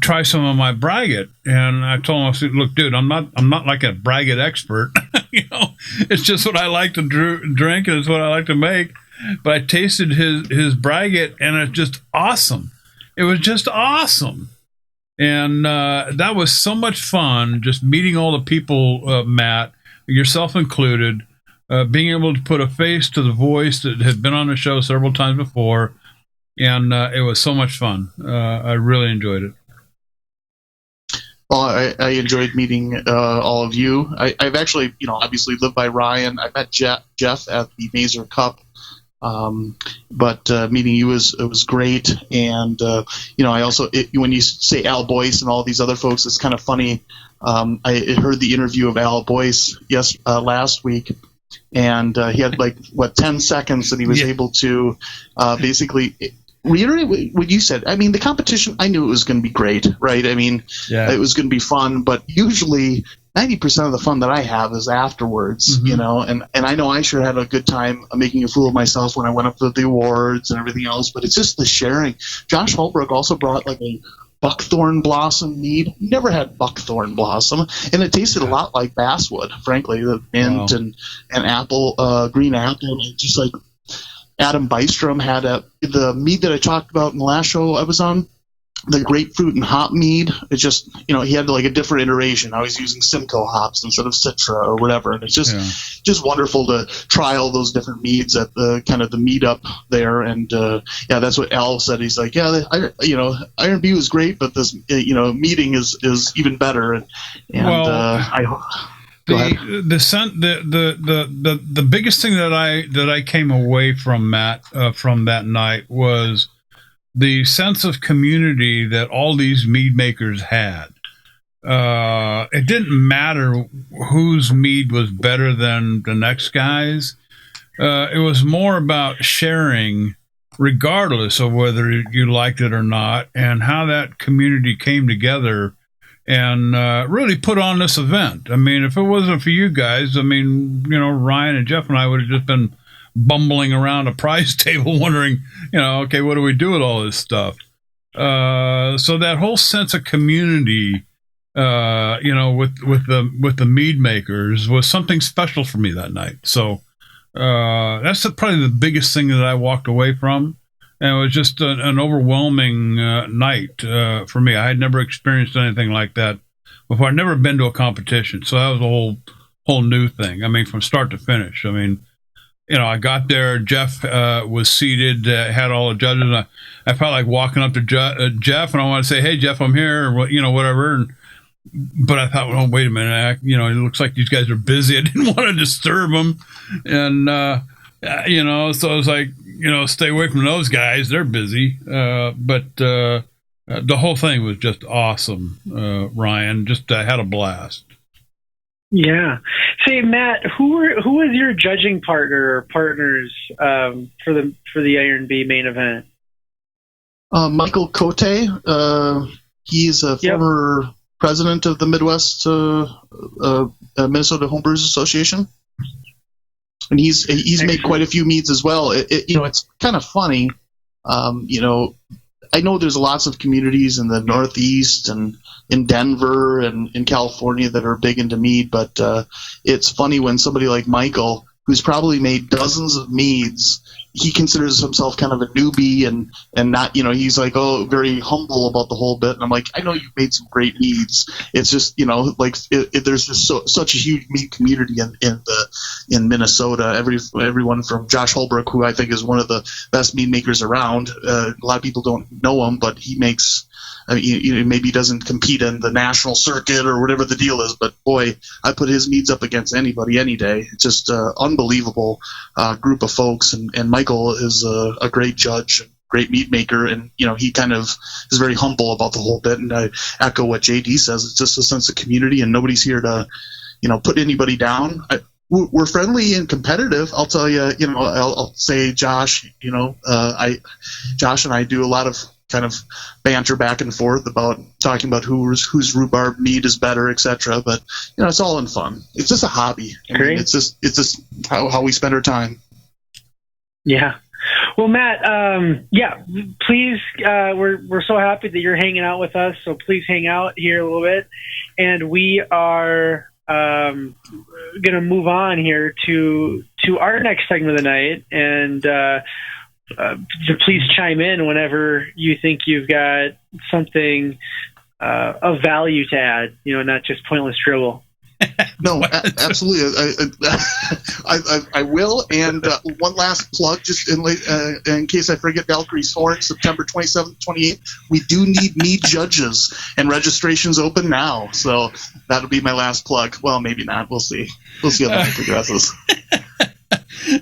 try some of my braggot." And I told him, I said, "Look, dude, I'm not like a braggot expert. It's just what I like to drink, and it's what I like to make." But I tasted his braggot, and it's just awesome. It was just awesome. And that was so much fun, just meeting all the people, Matt, yourself included, being able to put a face to the voice that had been on the show several times before. And it was so much fun. I really enjoyed it. Well, I enjoyed meeting all of you. I've actually, obviously lived by Ryan. I met Jeff at the Mazer Cup. But meeting you was great, and I also when you say Al Boyce and all these other folks, it's kind of funny. I heard the interview of Al Boyce last week, and he had 10 seconds, and he was able to basically reiterate what you said. I mean, the competition, I knew it was going to be great, right? I mean, it was going to be fun, but usually 90% of the fun that I have is afterwards, and I know I sure had a good time making a fool of myself when I went up to the awards and everything else, but it's just the sharing. Josh Holbrook also brought a buckthorn blossom mead. Never had buckthorn blossom, and it tasted a lot like basswood, frankly, the mint and apple, green apple, and just Adam Bystrom had the mead that I talked about in the last show I was on. the grapefruit and hop mead, it's just, he had like a different iteration. I was using Simcoe hops instead of Citra or whatever. And it's just wonderful to try all those different meads at the kind of the meetup there. And that's what Al said. He's like, Iron B was great, but this, meeting is even better. And the biggest thing that I came away from, Matt, from that night was the sense of community that all these mead makers had. It didn't matter whose mead was better than the next guy's. It was more about sharing, regardless of whether you liked it or not, and how that community came together and really put on this event. I mean, if it wasn't for you guys, Ryan and Jeff and I would have just been bumbling around a prize table wondering, okay, what do we do with all this stuff? So that whole sense of community, with the mead makers was something special for me that night. So that's probably the biggest thing that I walked away from. And it was just an overwhelming night for me. I had never experienced anything like that before. I'd never been to a competition. So that was a whole new thing. I mean, from start to finish. I mean, I got there, Jeff was seated, had all the judges, and I felt like walking up to Jeff, and I wanted to say, hey, Jeff, I'm here, or, whatever. But I thought, well, wait a minute, it looks like these guys are busy. I didn't want to disturb them. And, so I was like, stay away from those guys. They're busy. But the whole thing was just awesome, Ryan. Just had a blast. Yeah. Say, Matt, who was your judging partner or partners for the Iron B main event? Michael Cote. He's a former president of the Midwest Minnesota Homebrewers Association, and he's made quite a few meads as well. It's kind of funny. I know there's lots of communities in the Northeast and in Denver and in California that are big into mead, but it's funny when somebody like Michael, who's probably made dozens of meads, he considers himself kind of a newbie and not, he's like, very humble about the whole bit. And I'm like, I know you've made some great meads. It's just, there's just such a huge mead community in Minnesota. Everyone from Josh Holbrook, who I think is one of the best mead makers around. A lot of people don't know him, but he makes, maybe he doesn't compete in the national circuit or whatever the deal is, but boy, I put his meads up against anybody any day. It's just an unbelievable group of folks, and Michael is a great judge, great mead maker, and he kind of is very humble about the whole bit. And I echo what JD says. It's just a sense of community, and nobody's here to put anybody down. We're friendly and competitive. I'll tell you, I'll say Josh, Josh and I do a lot of kind of banter back and forth about talking about whose rhubarb mead is better, etc. But it's all in fun. It's just a hobby. It's just how we spend our time. Yeah. Well, Matt, please, we're so happy that you're hanging out with us. So please hang out here a little bit, and we are going to move on here to our next segment of the night, and please chime in whenever you think you've got something of value to add, not just pointless dribble. No, absolutely. I will. And one last plug, just in case I forget, Valkyrie's Horn, September 27th, 28th. We do need mead judges, and registration's open now. So that'll be my last plug. Well, maybe not. We'll see. We'll see how that progresses.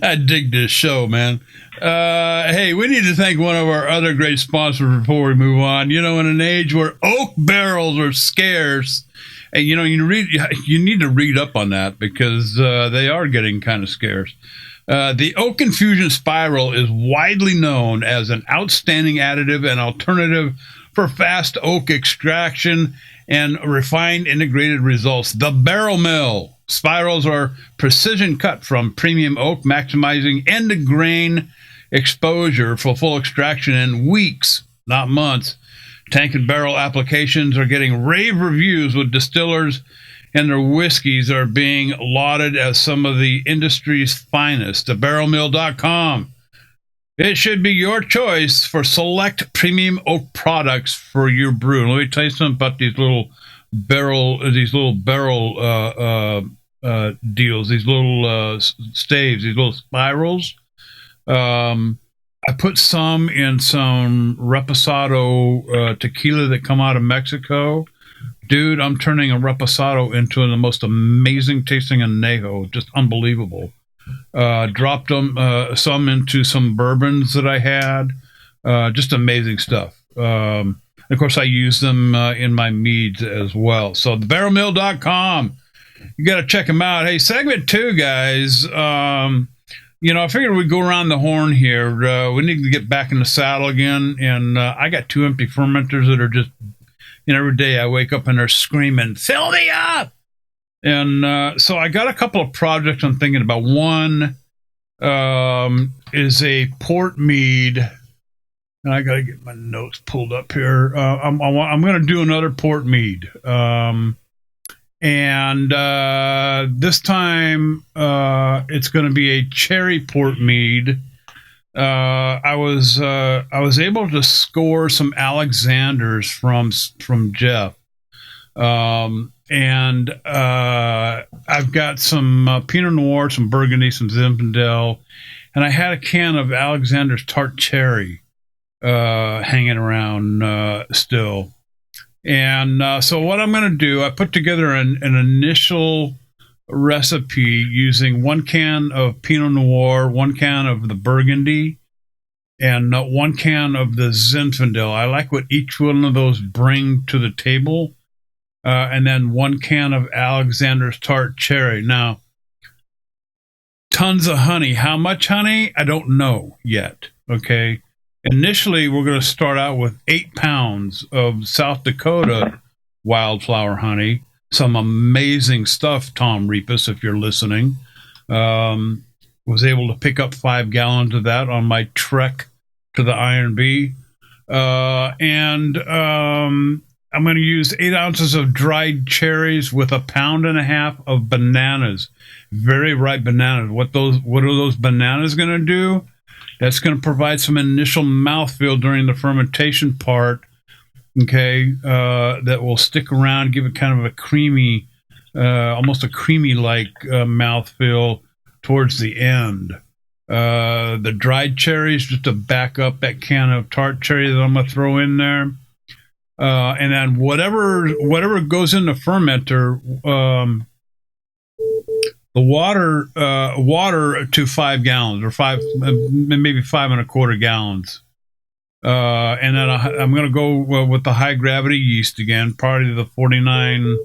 I dig this show, man. Hey, we need to thank one of our other great sponsors before we move on. In an age where oak barrels are scarce, and you need to read up on that because they are getting kind of scarce. The Oak Infusion Spiral is widely known as an outstanding additive and alternative for fast oak extraction and refined integrated results. The Barrel Mill spirals are precision cut from premium oak, maximizing end-to-grain exposure for full extraction in weeks, not months. Tank and barrel applications are getting rave reviews, with distillers and their whiskeys are being lauded as some of the industry's finest. TheBarrelMill.com. It should be your choice for select premium oak products for your brew. Let me tell you something about these little barrel deals, these little staves, these little spirals. I put some in some Reposado tequila that come out of Mexico. Dude, I'm turning a Reposado into the most amazing tasting añejo. Just unbelievable. Dropped them some into some bourbons that I had. Just amazing stuff. Of course, I use them in my meads as well. So thebarrelmill.com. You got to check them out. Hey, segment 2, guys. I figured we'd go around the horn here. We need to get back in the saddle again. And I got 2 empty fermenters that are just, every day I wake up and they're screaming, fill me up. And so I got a couple of projects I'm thinking about. One is a port mead. And I got to get my notes pulled up here. I'm going to do another port mead. And this time it's going to be a cherry port mead. I was able to score some Alexanders from Jeff, and I've got some Pinot Noir, some Burgundy, some Zinfandel, and I had a can of Alexander's Tart Cherry hanging around still. And so what I'm going to do, I put together an initial recipe using 1 can of Pinot Noir, 1 can of the Burgundy, and 1 can of the Zinfandel. I like what each one of those bring to the table. And then 1 can of Alexander's Tart Cherry. Now, tons of honey. How much honey? I don't know yet. Okay. Initially, we're going to start out with 8 pounds of South Dakota wildflower honey. Some amazing stuff, Tom Repus, if you're listening. Was able to pick up 5 gallons of that on my trek to the Iron Bee. And I'm going to use 8 ounces of dried cherries with 1.5 pounds of bananas. Very ripe bananas. What are those bananas going to do? That's going to provide some initial mouthfeel during the fermentation part, okay, that will stick around, give it kind of a creamy, almost a creamy-like mouthfeel towards the end. The dried cherries, just to back up that can of tart cherry that I'm going to throw in there. And then whatever goes in the fermenter, the water to 5 gallons or maybe 5.25 gallons. And then I'm going to go with the high gravity yeast again, probably the 49. I don't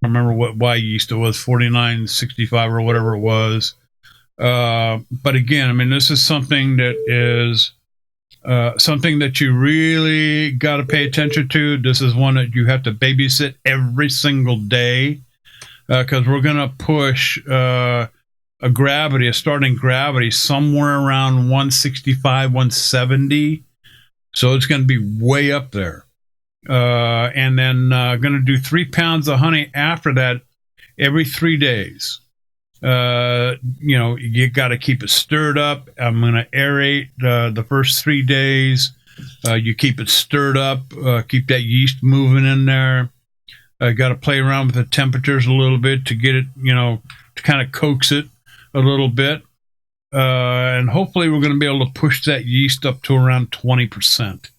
remember why yeast it was, 4965 or whatever it was. But again, I mean, this is something that is something that you really got to pay attention to. This is one that you have to babysit every single day. Because we're going to push a starting gravity somewhere around 165, 170. So it's going to be way up there. And then going to do 3 pounds of honey after that every 3 days. You got to keep it stirred up. I'm going to aerate the first 3 days. You keep it stirred up, keep that yeast moving in there. I got to play around with the temperatures a little bit to get it, to kind of coax it a little bit. And hopefully we're going to be able to push that yeast up to around 20%.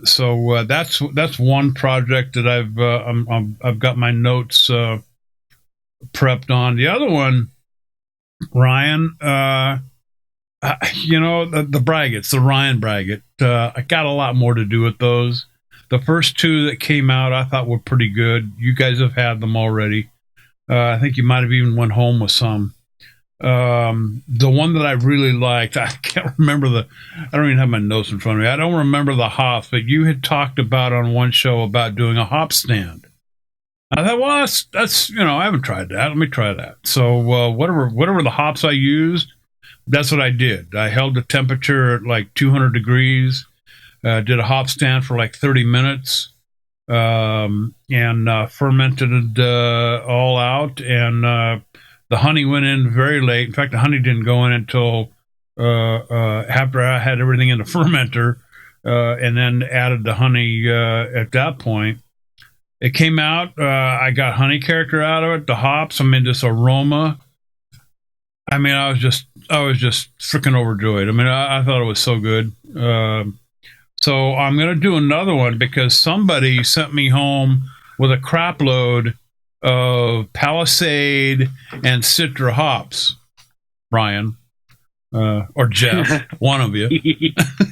So that's one project that I've got my notes prepped on. The other one, Ryan, the braggots, the Ryan braggot. I got a lot more to do with those. The first 2 that came out, I thought were pretty good. You guys have had them already. I think you might have even went home with some. The one that I really liked, I can't remember I don't even have my notes in front of me. I don't remember the hops, but you had talked about on one show about doing a hop stand. I thought, well, that's I haven't tried that. Let me try that. So whatever the hops I used, that's what I did. I held the temperature at like 200 degrees. Did a hop stand for like 30 minutes and fermented it all out. And the honey went in very late. In fact, the honey didn't go in until after I had everything in the fermenter, and then added the honey at that point. It came out. I got honey character out of it. The hops. I mean, this aroma. I mean, I was just freaking overjoyed. I mean, I thought it was so good. So I'm gonna do another one because somebody sent me home with a crap load of Palisade and Citra hops, Brian, or Jeff, one of you.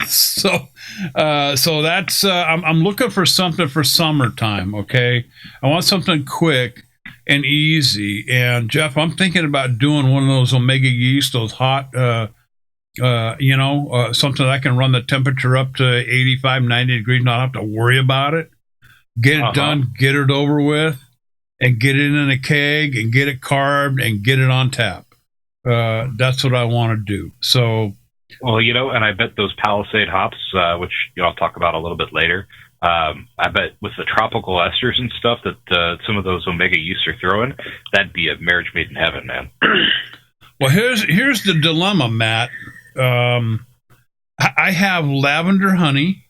So that's I'm looking for something for summertime. Okay, I want something quick and easy. And Jeff, I'm thinking about doing one of those Omega Yeast, those hot, something that I can run the temperature up to 85, 90 degrees, not have to worry about it. Get it done, get it over with, and get it in a keg and get it carved and get it on tap. That's what I want to do. So, well, and I bet those Palisade hops, which I'll talk about a little bit later. I bet with the tropical esters and stuff that some of those Omega Yeasts are throwing, that'd be a marriage made in heaven, man. Well, here's the dilemma, Matt. I have lavender honey.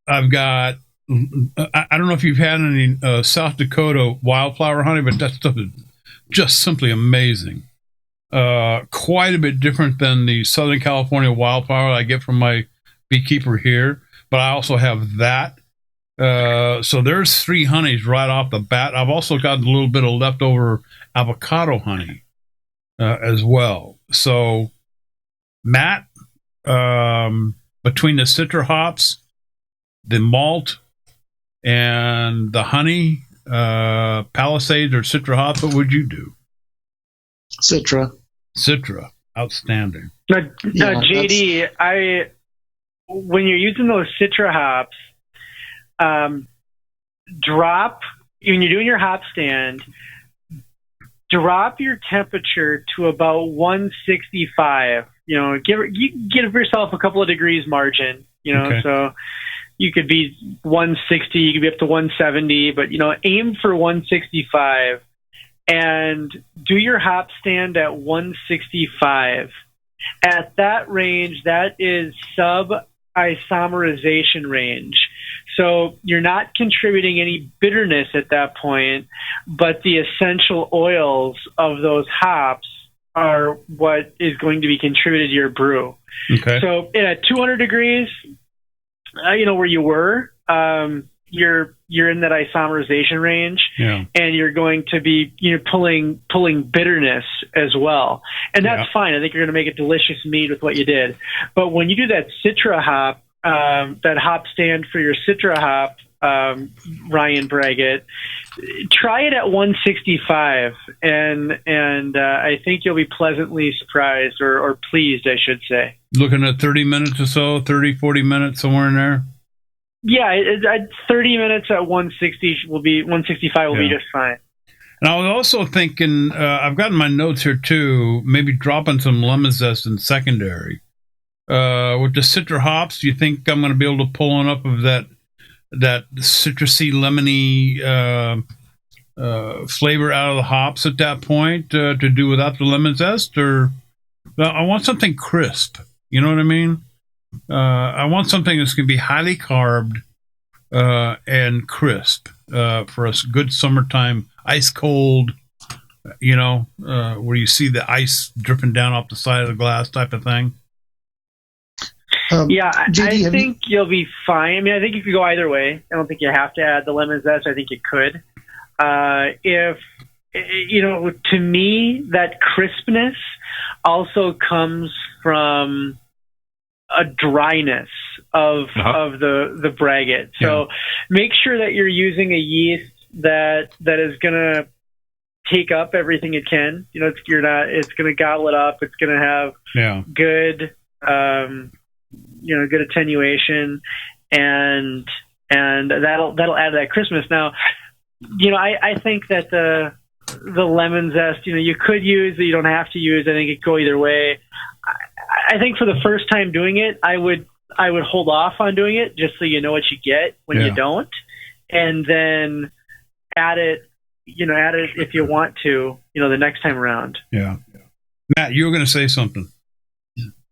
I've got. I don't know if you've had any South Dakota wildflower honey, but that stuff is just simply amazing. Quite a bit different than the Southern California wildflower I get from my beekeeper here, but I also have that. So there's 3 honeys right off the bat. I've also got a little bit of leftover avocado honey as well. So, Matt, between the Citra hops, the malt, and the honey, Palisades or Citra hops, what would you do? Citra. Outstanding. Now, JD, when you're using those Citra hops, when you're doing your hop stand, drop your temperature to about 165. Give yourself a couple of degrees margin. Okay. So you could be 160, you could be up to 170, but aim for 165 and do your hop stand at 165. At that range, that is sub-isomerization range. So you're not contributing any bitterness at that point, but the essential oils of those hops are what is going to be contributed to your brew. Okay. So at 200 degrees, where you were, you're in that isomerization range, and you're going to be pulling bitterness as well, and that's fine. I think you're going to make a delicious mead with what you did. But when you do that Citra hop, that hop stand for your Citra hop, Ryan Braggett, try it at 165, and I think you'll be pleasantly surprised or pleased, I should say. Looking at 30 minutes or so, 30, 40 minutes, somewhere in there? Yeah, 30 minutes at 165 will be just fine. And I was also thinking, I've got in my notes here too, maybe dropping some lemon zest in secondary. With the Citra hops, do you think I'm going to be able to pull enough of that citrusy, lemony flavor out of the hops at that point to do without the lemon zest? Or I want something crisp. You know what I mean? I want something that's going to be highly carbed and crisp for a good summertime, ice cold, where you see the ice dripping down off the side of the glass type of thing. JD, I think you'll be fine. I mean, I think you could go either way. I don't think you have to add the lemon zest. I think you could. To me, that crispness also comes from a dryness of the braggot. So make sure that you're using a yeast that is going to take up everything it can. It's going to gobble it up. It's going to have good, good attenuation, and that'll add to that crispness. Now, I think that the lemon zest, you could use it, you don't have to use. I think it could go either way. I think for the first time doing it, I would hold off on doing it just so you know what you get when you don't, and then add it if you want to, the next time around. Yeah. Matt, you were going to say something.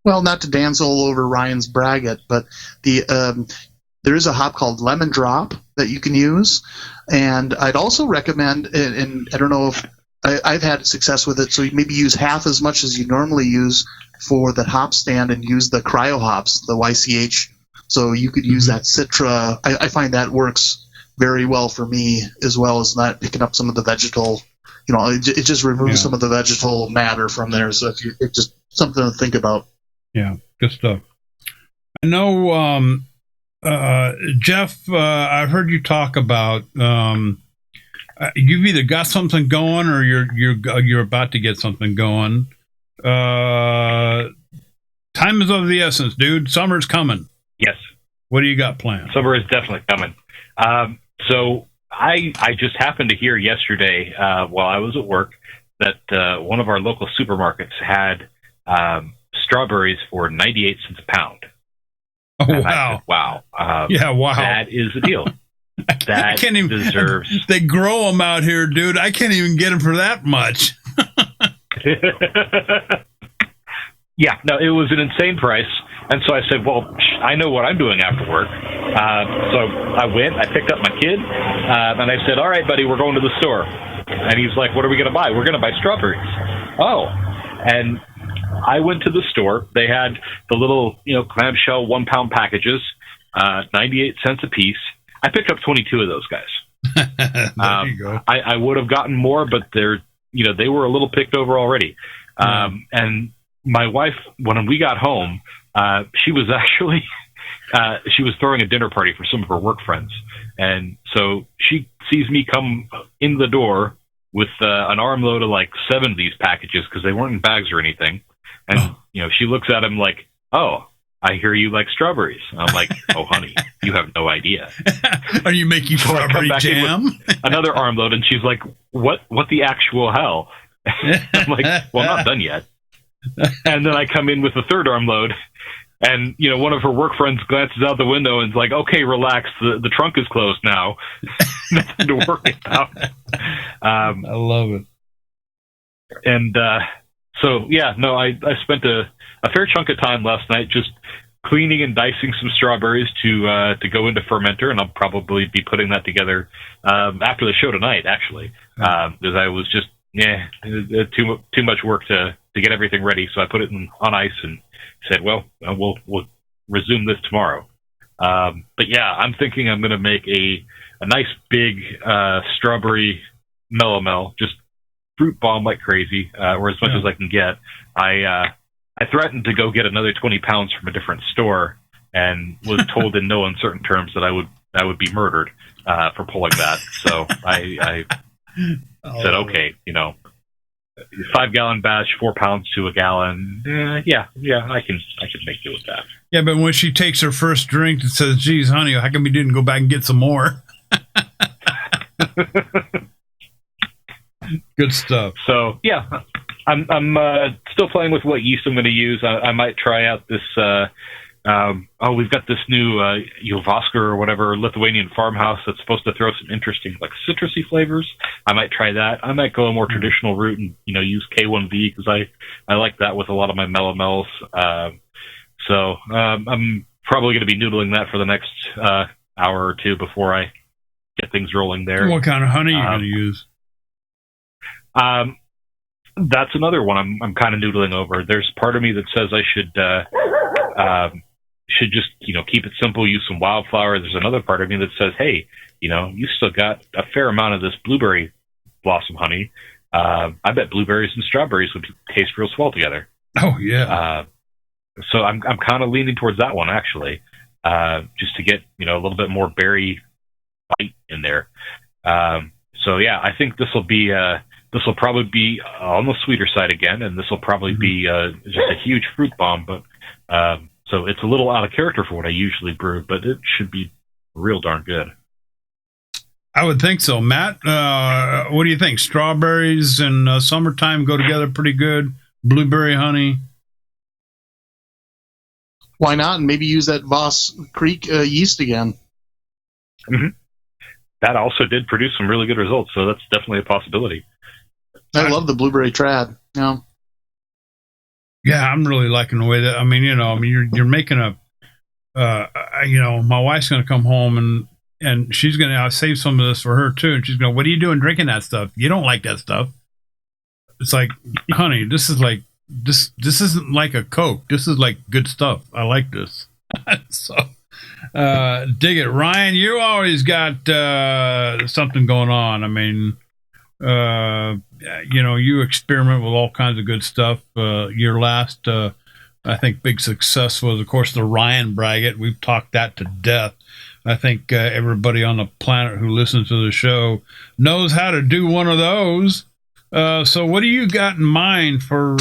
Well, not to dance all over Ryan's braggot, but there is a hop called Lemon Drop that you can use, and I'd also recommend, and I don't know if I've had success with it, so you maybe use half as much as you normally use for the hop stand and use the cryo hops, the YCH. So you could use that Citra. I find that works very well for me, as well as not picking up some of the vegetal. It just removes some of the vegetal matter from there. So it's just something to think about. Yeah, good stuff. I know, Jeff. I've heard you talk about you've either got something going or you're about to get something going. Time is of the essence, dude. Summer's coming. Yes. What do you got planned? Summer is definitely coming. So I just happened to hear yesterday while I was at work that one of our local supermarkets had strawberries for 98 cents a pound. Oh, and wow. I said, wow. Yeah, wow. That is the deal. That can't even, deserves... They grow them out here, dude. I can't even get them for that much. Yeah, no, it was an insane price. And so I said, well, I know what I'm doing after work. So I went, I picked up my kid, and I said, all right, buddy, we're going to the store. And he's like, what are we going to buy? We're going to buy strawberries. Oh. And I went to the store. They had the little, clamshell 1 pound packages, 98 cents a piece. I picked up 22 of those guys. There you go. I would have gotten more, but they were a little picked over already. And my wife, when we got home, she was actually she was throwing a dinner party for some of her work friends, and so she sees me come in the door with an armload of like 7 of these packages because they weren't in bags or anything, and she looks at him like, "Oh, I hear you like strawberries." And I'm like, "Oh, honey, you have no idea." Are you making strawberry jam? Another armload, and she's like, "What the actual hell?" I'm like, "Well, not done yet." And then I come in with the third armload, and one of her work friends glances out the window and is like, "Okay, relax. The trunk is closed now." Nothing to worry about. I love it. And so yeah, no, I spent a fair chunk of time last night just cleaning and dicing some strawberries to go into fermenter, and I'll probably be putting that together after the show tonight, actually, because I was just too much work to get everything ready. So I put it on ice and said, well, we'll resume this tomorrow. But yeah, I'm thinking I'm going to make a nice big strawberry melomel, just fruit bomb like crazy, or as much as I can get. I threatened to go get another 20 pounds from a different store, and was told in no uncertain terms that I would be murdered for pulling that. So I said, okay, 5-gallon batch, 4 pounds to a gallon. Yeah, I can make do with that. Yeah, but when she takes her first drink and says, "Geez, honey, how come you didn't go back and get some more?" Good stuff. So yeah, I'm still playing with what yeast I'm going to use. I might try out this. We've got this new Yovaska or whatever Lithuanian farmhouse that's supposed to throw some interesting like citrusy flavors. I might try that. I might go a more traditional route and use K1V because I like that with a lot of my melomels. So I'm probably going to be noodling that for the next hour or two before I get things rolling there. What kind of honey are you going to use? That's another one I'm kind of noodling over. There's part of me that says I should just keep it simple, use some wildflower. There's another part of me that says, hey, you still got a fair amount of this blueberry blossom honey. I bet blueberries and strawberries would taste real swell together. Oh yeah. So I'm kind of leaning towards that one actually, just to get a little bit more berry bite in there. So yeah, I think this will probably be on the sweeter side again, and this will probably be just a huge fruit bomb. But so it's a little out of character for what I usually brew, but it should be real darn good. I would think so. Matt, what do you think? Strawberries and summertime go together pretty good. Blueberry honey. Why not? And maybe use that Voss Creek yeast again. Mm-hmm. That also did produce some really good results, so that's definitely a possibility. I love the blueberry trad. Yeah. Yeah, I'm really liking the way that. I mean, you're making a. My wife's going to come home and she's going to save some of this for her too. And she's going, "What are you doing drinking that stuff? You don't like that stuff." It's like, honey, this is like this. This isn't like a Coke. This is like good stuff. I like this. So, dig it, Ryan. You always got something going on. I mean, you experiment with all kinds of good stuff. Your last, I think, big success was, of course, the Ryan Braggot. We've talked that to death. I think everybody on the planet who listens to the show knows how to do one of those. So what do you got in mind for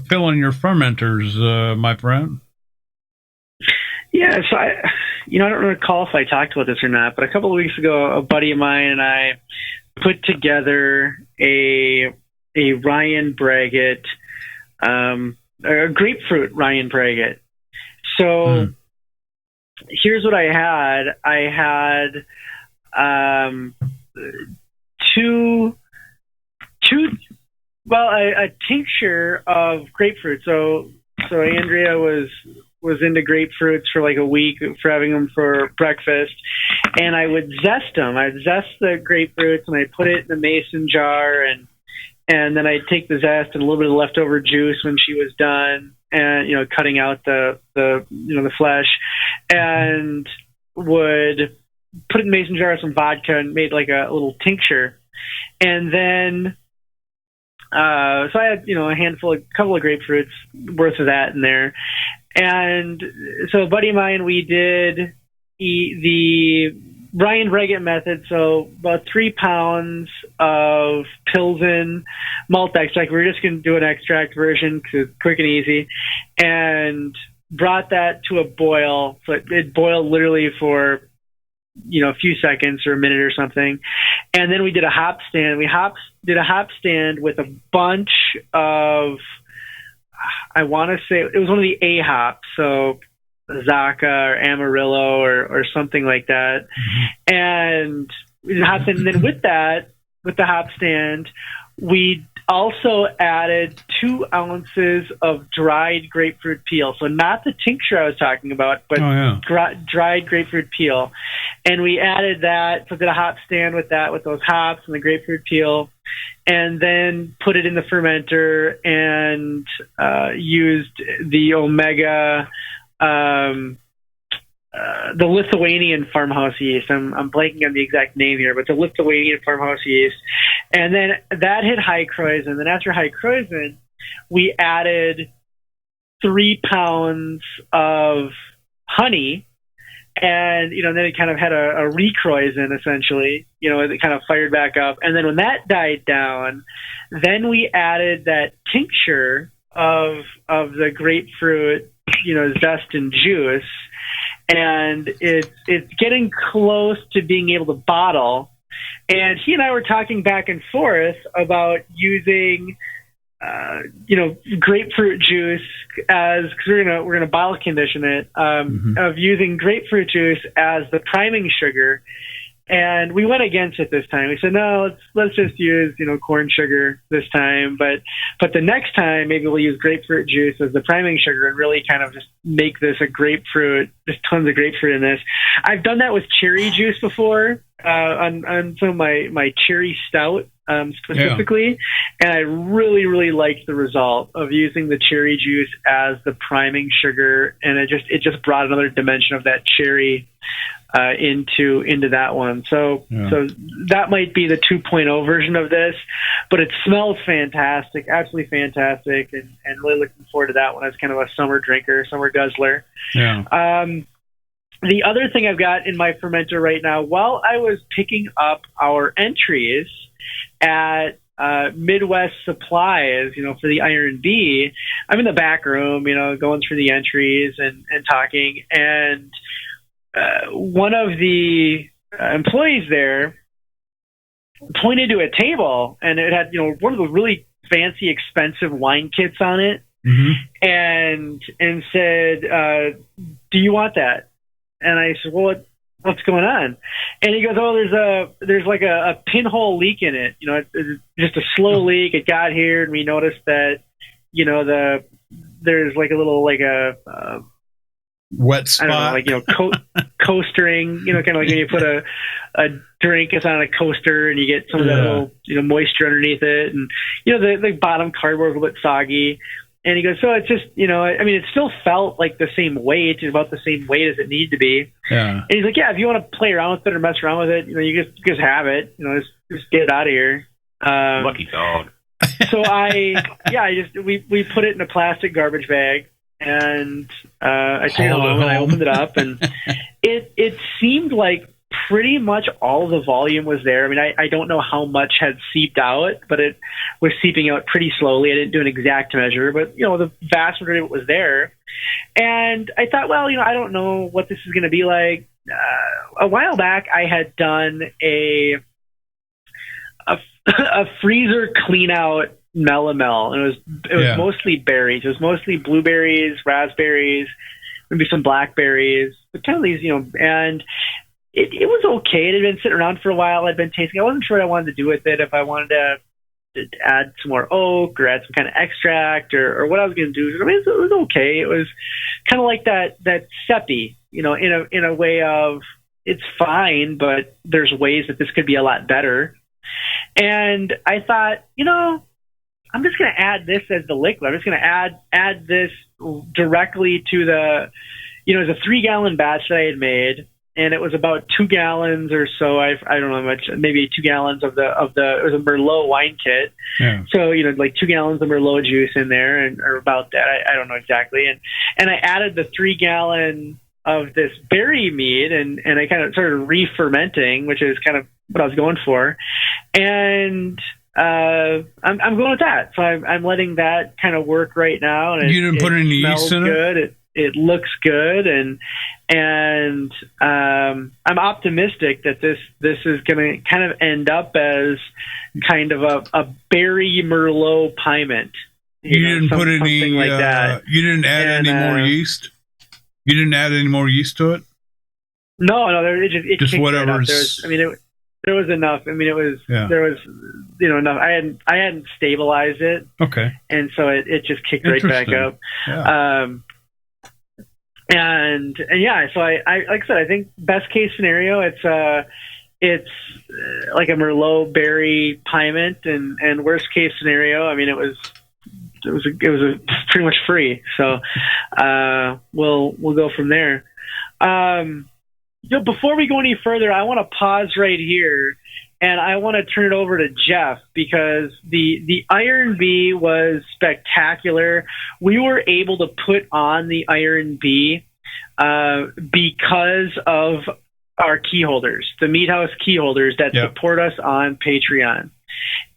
filling your fermenters, my friend? Yeah, so I don't recall if I talked about this or not, but a couple of weeks ago, a buddy of mine and I put together a Ryan Braggot, a grapefruit Ryan Braggot. So here's what I had. I had a tincture of grapefruit. So Andrea was into grapefruits for like a week for having them for breakfast, and I would zest them. I'd zest the grapefruits and I put it in a mason jar, and then I'd take the zest and a little bit of leftover juice when she was done, and cutting out the flesh, and would put it in a mason jar with some vodka and made like a little tincture, and then. So I had, a couple of grapefruits worth of that in there. And so a buddy of mine, we did the Ryan Braggot method. So about 3 pounds of Pilsen malt extract. We were just going to do an extract version because it's quick and easy, and brought that to a boil. So it boiled literally for, a few seconds or a minute or something. And then we did a hop stand. We did a hop stand with a bunch of, I want to say it was one of the A hops, so Zaka or Amarillo or something like that. Mm-hmm. And we did a hop stand. And then with the hop stand, we also added 2 ounces of dried grapefruit peel. So not the tincture I was talking about, but dried grapefruit peel. And we added that, so did a hop stand with that, with those hops and the grapefruit peel, and then put it in the fermenter and used the Omega, the Lithuanian farmhouse yeast. I'm blanking on the exact name here, but the Lithuanian farmhouse yeast. And then that hit high Kreuzen. Then after high Kreuzen, we added 3 pounds of honey. And, then it kind of had a re-Kreuzen, essentially. It kind of fired back up. And then when that died down, then we added that tincture of the grapefruit, zest and juice. And it's getting close to being able to bottle. And he and I were talking back and forth about using, grapefruit juice because we're gonna bottle condition it, of using grapefruit juice as the priming sugar. And we went against it this time. We said, no, let's just use, corn sugar this time. But the next time, maybe we'll use grapefruit juice as the priming sugar and really kind of just make this a grapefruit, just tons of grapefruit in this. I've done that with cherry juice before, on some of my cherry stout, specifically. Yeah. And I really, really liked the result of using the cherry juice as the priming sugar. And it just brought another dimension of that cherry into that one. So that might be the 2.0 version of this, but it smells fantastic, absolutely fantastic, and really looking forward to that one as kind of a summer drinker, summer guzzler. Yeah. The other thing I've got in my fermenter right now, while I was picking up our entries at Midwest Supplies, for the Iron B, I'm in the back room, going through the entries and talking, and one of the employees there pointed to a table, and it had, one of the really fancy, expensive wine kits on it, and said, "Do you want that?" And I said, "Well, what's going on?" And he goes, "Oh, there's like a pinhole leak in it. It's just a slow leak. It got here, and we noticed that, the there's like a little like a Wet I spot. don't know, like, you know, coastering, you know, kind of like when you put a drink it's on a coaster and you get some of that little, you know, moisture underneath it, and you know the bottom cardboard is a little bit soggy. And he goes, so it's just, you know, I mean, it still felt like the same weight, about the same weight as it needed to be. Yeah. And he's like, yeah, if you want to play around with it or mess around with it, you know, you just have it, you know, just get it out of here. Lucky dog. So we put it in a plastic garbage bag, and I took it home and I opened it up, and it seemed like pretty much all the volume was there. I mean, I don't know how much had seeped out, but it was seeping out pretty slowly. I didn't do an exact measure, but, you know, the vast majority of it was there. And I thought, well, you know, I don't know what this is going to be like. A while back, I had done a freezer clean out melomel, and it was mostly berries. It was mostly blueberries, raspberries, maybe some blackberries, but kind of these, you know, and it was okay. It had been sitting around for a while. I'd been tasting. I wasn't sure what I wanted to do with it. If I wanted to add some more oak or add some kind of extract or what I was going to do. I mean, it was okay. It was kind of like that Seppi, you know, in a way of it's fine, but there's ways that this could be a lot better. And I thought, you know, I'm just going to add this as the liquid. I'm just going to add this directly to the, you know, it was a 3-gallon batch that I had made. And it was about 2 gallons or so. I don't know how much, maybe 2 gallons of the it was a Merlot wine kit. Yeah. So, you know, like 2 gallons of Merlot juice in there, or about that. I don't know exactly. And I added the 3 gallon of this berry mead, and I kind of started re-fermenting, which is kind of what I was going for. And I'm going with that. So I'm letting that kind of work right now. And you didn't put any yeast in good. It looks good, and I'm optimistic that this is going to kind of end up as kind of a berry Merlot piment. You didn't put any like that. You didn't add any more yeast. You didn't add any more yeast to it. No, it just whatever. There was enough. I mean, there was, you know, enough. I hadn't stabilized it. Okay. And so it just kicked right back up. Yeah. And yeah, so I like I said, I think best case scenario, it's like a Merlot berry piment, and worst case scenario, I mean, it was pretty much free. So we'll go from there. You know, before we go any further, I want to pause right here, and I want to turn it over to Jeff, because the Iron Bee was spectacular. We were able to put on the Iron Bee because of our key holders, the Mead House key holders that support us on Patreon.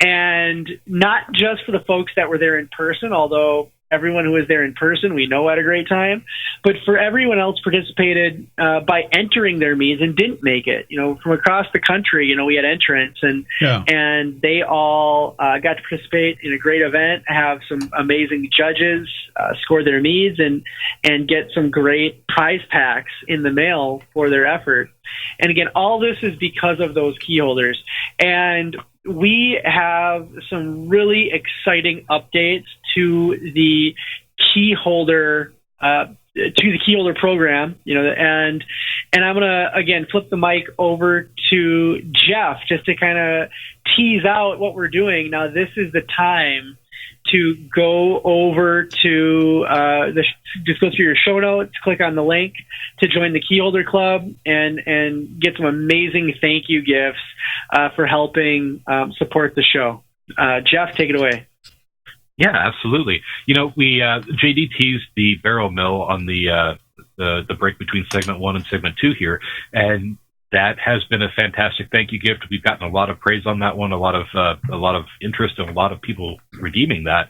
And not just for the folks that were there in person, although everyone who was there in person, we know had a great time, but for everyone else participated by entering their meads and didn't make it. You know, from across the country, you know, we had entrants, and they all got to participate in a great event, have some amazing judges, score their meads, and get some great prize packs in the mail for their effort. And again, all this is because of those key holders. And we have some really exciting updates to the key holder program, you know, and I'm gonna again flip the mic over to Jeff just to kind of tease out what we're doing. Now, this is the time to go over to just go through your show notes, click on the link to join the Keyholder Club, and get some amazing thank you gifts for helping support the show. Jeff, take it away. Yeah, absolutely. You know, we JD teased the barrel mill on the break between segment 1 and segment 2 here, and that has been a fantastic thank you gift. We've gotten a lot of praise on that one, a lot of interest, and a lot of people redeeming that.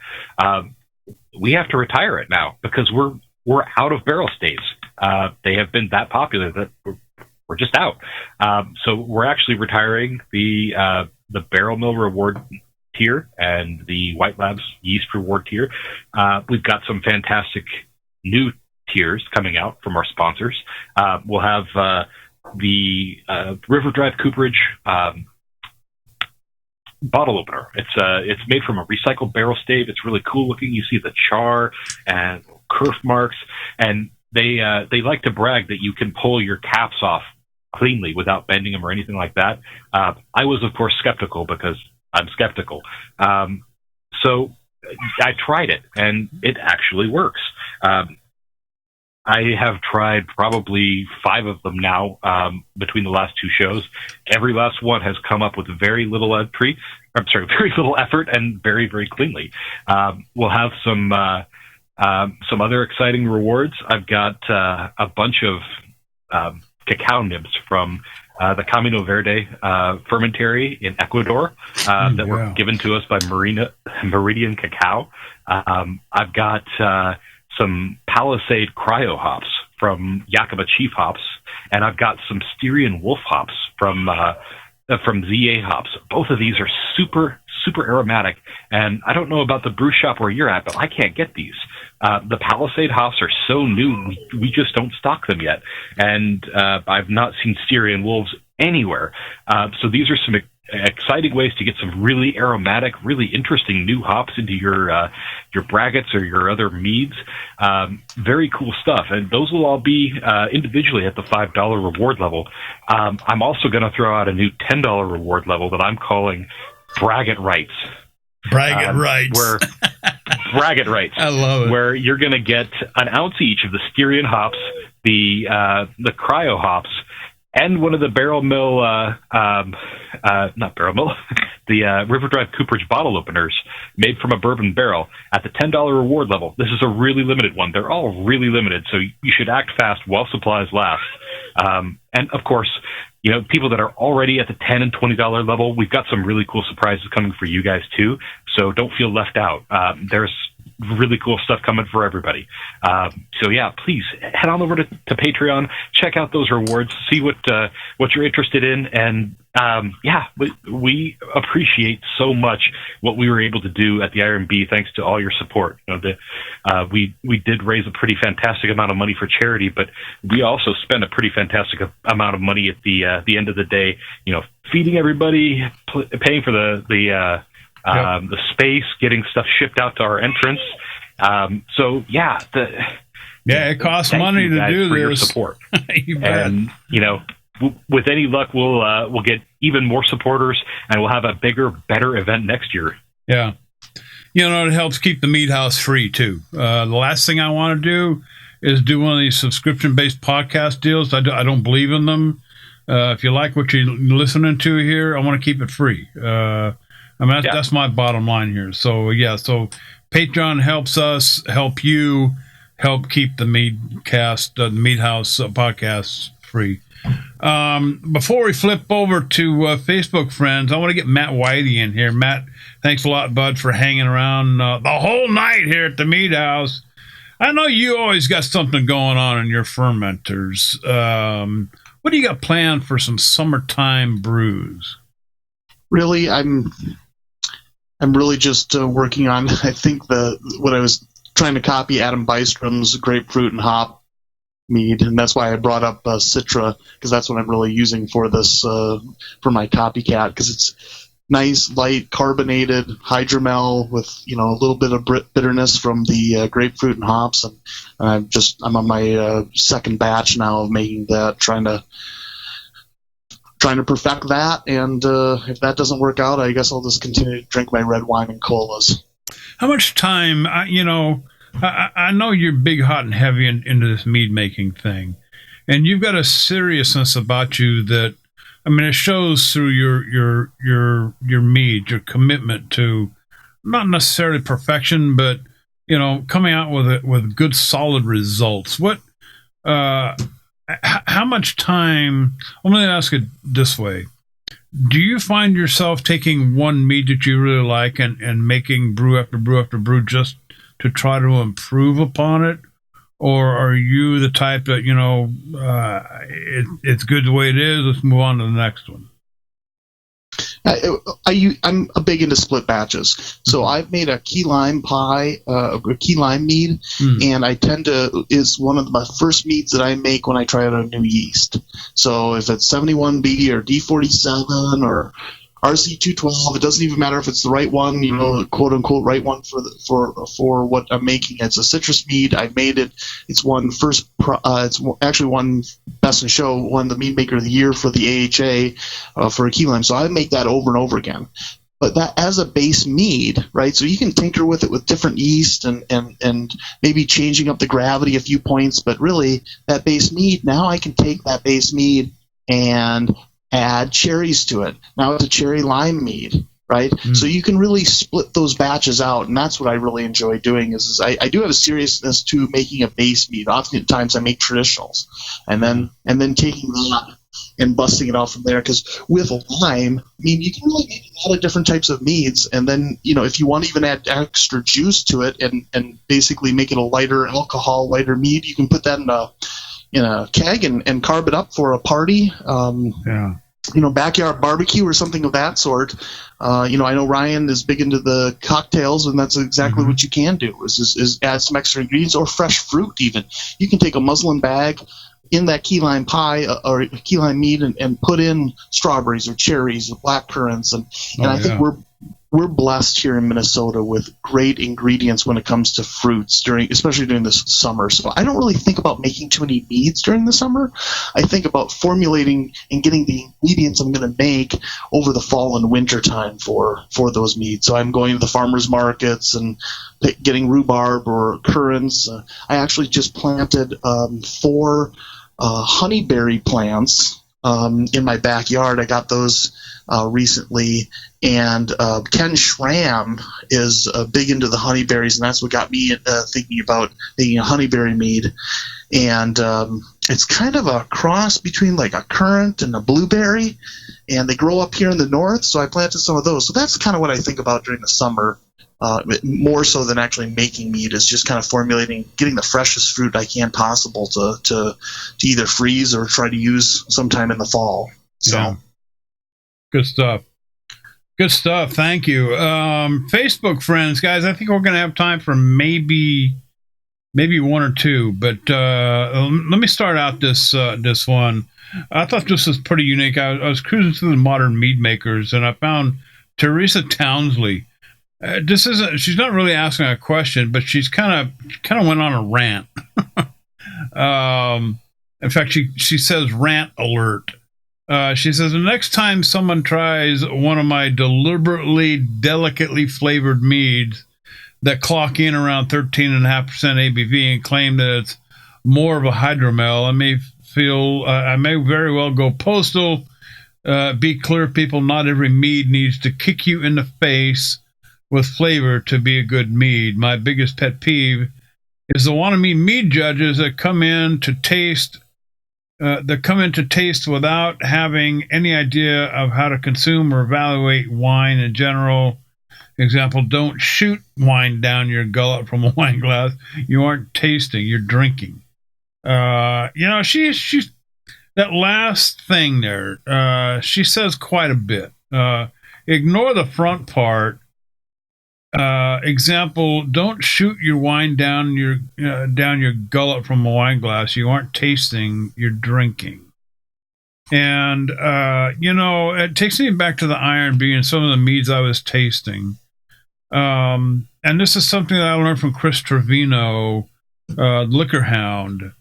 We have to retire it now because we're out of barrel staves. They have been that popular that we're just out. So we're actually retiring the barrel mill reward tier and the White Labs yeast reward tier. We've got some fantastic new tiers coming out from our sponsors. We'll have the River Drive Cooperage bottle opener. It's made from a recycled barrel stave. It's really cool looking. You see the char and kerf marks, and they like to brag that you can pull your caps off cleanly without bending them or anything like that. I was, of course, skeptical because I'm skeptical. So I tried it, and it actually works. I have tried probably 5 of them now between the last 2 shows. Every last one has come up with very little effort and very, very cleanly. We'll have some other exciting rewards. I've got a bunch of cacao nibs from the Camino Verde fermentary in Ecuador that were given to us by Meridian Cacao. I've got some Palisade cryo hops from Yakima Chief Hops, and I've got some Styrian Wolf hops from ZA Hops. Both of these are super, super aromatic, and I don't know about the brew shop where you're at, but I can't get these. The Palisade hops are so new, we just don't stock them yet, and I've not seen Styrian Wolves anywhere. So these are some exciting ways to get some really aromatic, really interesting new hops into your braggots or your other meads. Very cool stuff, and those will all be individually at the $5 reward level. I'm also going to throw out a new $10 reward level that I'm calling Braggot Rights. Braggot Rights. Where Braggot Rights. I love it. Where you're going to get an ounce each of the Styrian hops, the cryo hops, and one of the barrel mill, not barrel mill, the River Drive Cooperage bottle openers made from a bourbon barrel at the $10 reward level. This is a really limited one. They're all really limited, so you should act fast while supplies last. And of course, people that are already at the $10 and $20 level, we've got some really cool surprises coming for you guys too. So don't feel left out. There's really cool stuff coming for everybody. So yeah, please head on over to Patreon, check out those rewards, see what you're interested in, and we appreciate so much what we were able to do at the IRB thanks to all your support. We did raise a pretty fantastic amount of money for charity, but we also spent a pretty fantastic amount of money at the end of the day, feeding everybody, paying for the space, getting stuff shipped out to our entrance. It costs money to do for this. Your support. You bet. And with any luck, we'll get even more supporters, and we'll have a bigger, better event next year. Yeah, it helps keep the Mead House free too. The last thing I want to do is do one of these subscription-based podcast deals. I don't believe in them. If you like what you're listening to here, I want to keep it free. That's my bottom line here. So Patreon helps us help you help keep the Mead House podcast free. Before we flip over to Facebook friends, I want to get Matt Whitey in here. Matt, thanks a lot, bud, for hanging around the whole night here at the Mead House. I know you always got something going on in your fermenters. What do you got planned for some summertime brews? Really, I'm really just working on, I think, what I was trying to copy Adam Bystrom's grapefruit and hop mead, and that's why I brought up Citra, because that's what I'm really using for this, for my copycat, because it's nice, light, carbonated hydromel with, a little bit of bitterness from the grapefruit and hops, and I'm on my second batch now of making that, trying to perfect that, and if that doesn't work out, I guess I'll just continue to drink my red wine and colas. How much time, I know you're big, hot, and heavy into this mead making thing, and you've got a seriousness about you that, it shows through your mead, your commitment to not necessarily perfection, but coming out with good, solid results. How much time? I'm going to ask it this way: do you find yourself taking one mead that you really like and making brew after brew after brew just to try to improve upon it? Or are you the type that, it's good the way it is, let's move on to the next one? I'm a big into split batches. So I've made a key lime pie, a key lime mead, and I is one of my first meads that I make when I try out a new yeast. So if it's 71B or D47 or RC212. It doesn't even matter if it's the right one, you know, quote unquote right one for what I'm making. It's a citrus mead. I made it. It's it's actually won Best in Show, won the Mead Maker of the Year for the AHA for a key lime. So I make that over and over again. But that as a base mead, right? So you can tinker with it with different yeast and maybe changing up the gravity a few points. But really, that base mead, now I can take that base mead and add cherries to it. Now it's a cherry lime mead, right? So you can really split those batches out, and that's what I really enjoy doing. Is I do have a seriousness to making a base mead. Oftentimes I make traditionals, and then taking that and busting it out from there. Because with lime, I mean, you can really make a lot of different types of meads, and then, you know, if you want to even add extra juice to it and basically make it a lighter alcohol, lighter mead, you can put that in a keg and carb it up for a party. You know, backyard barbecue or something of that sort. You know, I know Ryan is big into the cocktails, and that's exactly what you can do is add some extra ingredients or fresh fruit even. You can take a muslin bag in that key lime pie or key lime mead and put in strawberries or cherries or black currants. And I think we're blessed here in Minnesota with great ingredients when it comes to fruits, especially during this summer. So I don't really think about making too many meads during the summer. I think about formulating and getting the ingredients I'm going to make over the fall and winter time for those meads. So I'm going to the farmers markets and getting rhubarb or currants. I actually just planted 4 honeyberry plants in my backyard. I got those recently, and Ken Schramm is big into the honeyberries, and that's what got me thinking about making a honeyberry mead. And it's kind of a cross between like a currant and a blueberry, and they grow up here in the north, so I planted some of those. So that's kind of what I think about during the summer, more so than actually making mead, is just kind of formulating, getting the freshest fruit I can possible to either freeze or try to use sometime in the fall. So. Yeah. Good stuff. Good stuff. Thank you. Facebook friends, guys, I think we're going to have time for maybe one or two, but let me start out this one. I thought this was pretty unique. I was cruising through the modern mead makers, and I found Teresa Townsley. She's not really asking a question, but she's kind of went on a rant. In fact, she says rant alert. She says, the next time someone tries one of my deliberately, delicately flavored meads that clock in around 13.5% ABV and claim that it's more of a hydromel, I may very well go postal. Be clear, people, not every mead needs to kick you in the face with flavor to be a good mead. My biggest pet peeve is the wannabe mead judges that come in to taste without having any idea of how to consume or evaluate wine in general. Example, don't shoot wine down your gullet from a wine glass. You aren't tasting, you're drinking. She's that last thing there. She says quite a bit. Ignore the front part. Example, don't shoot your wine down your gullet from a wine glass. You aren't tasting, you're drinking. And it takes me back to the Iron Bee and some of the meads I was tasting. And this is something that I learned from Chris Trevino, Liquor Hound.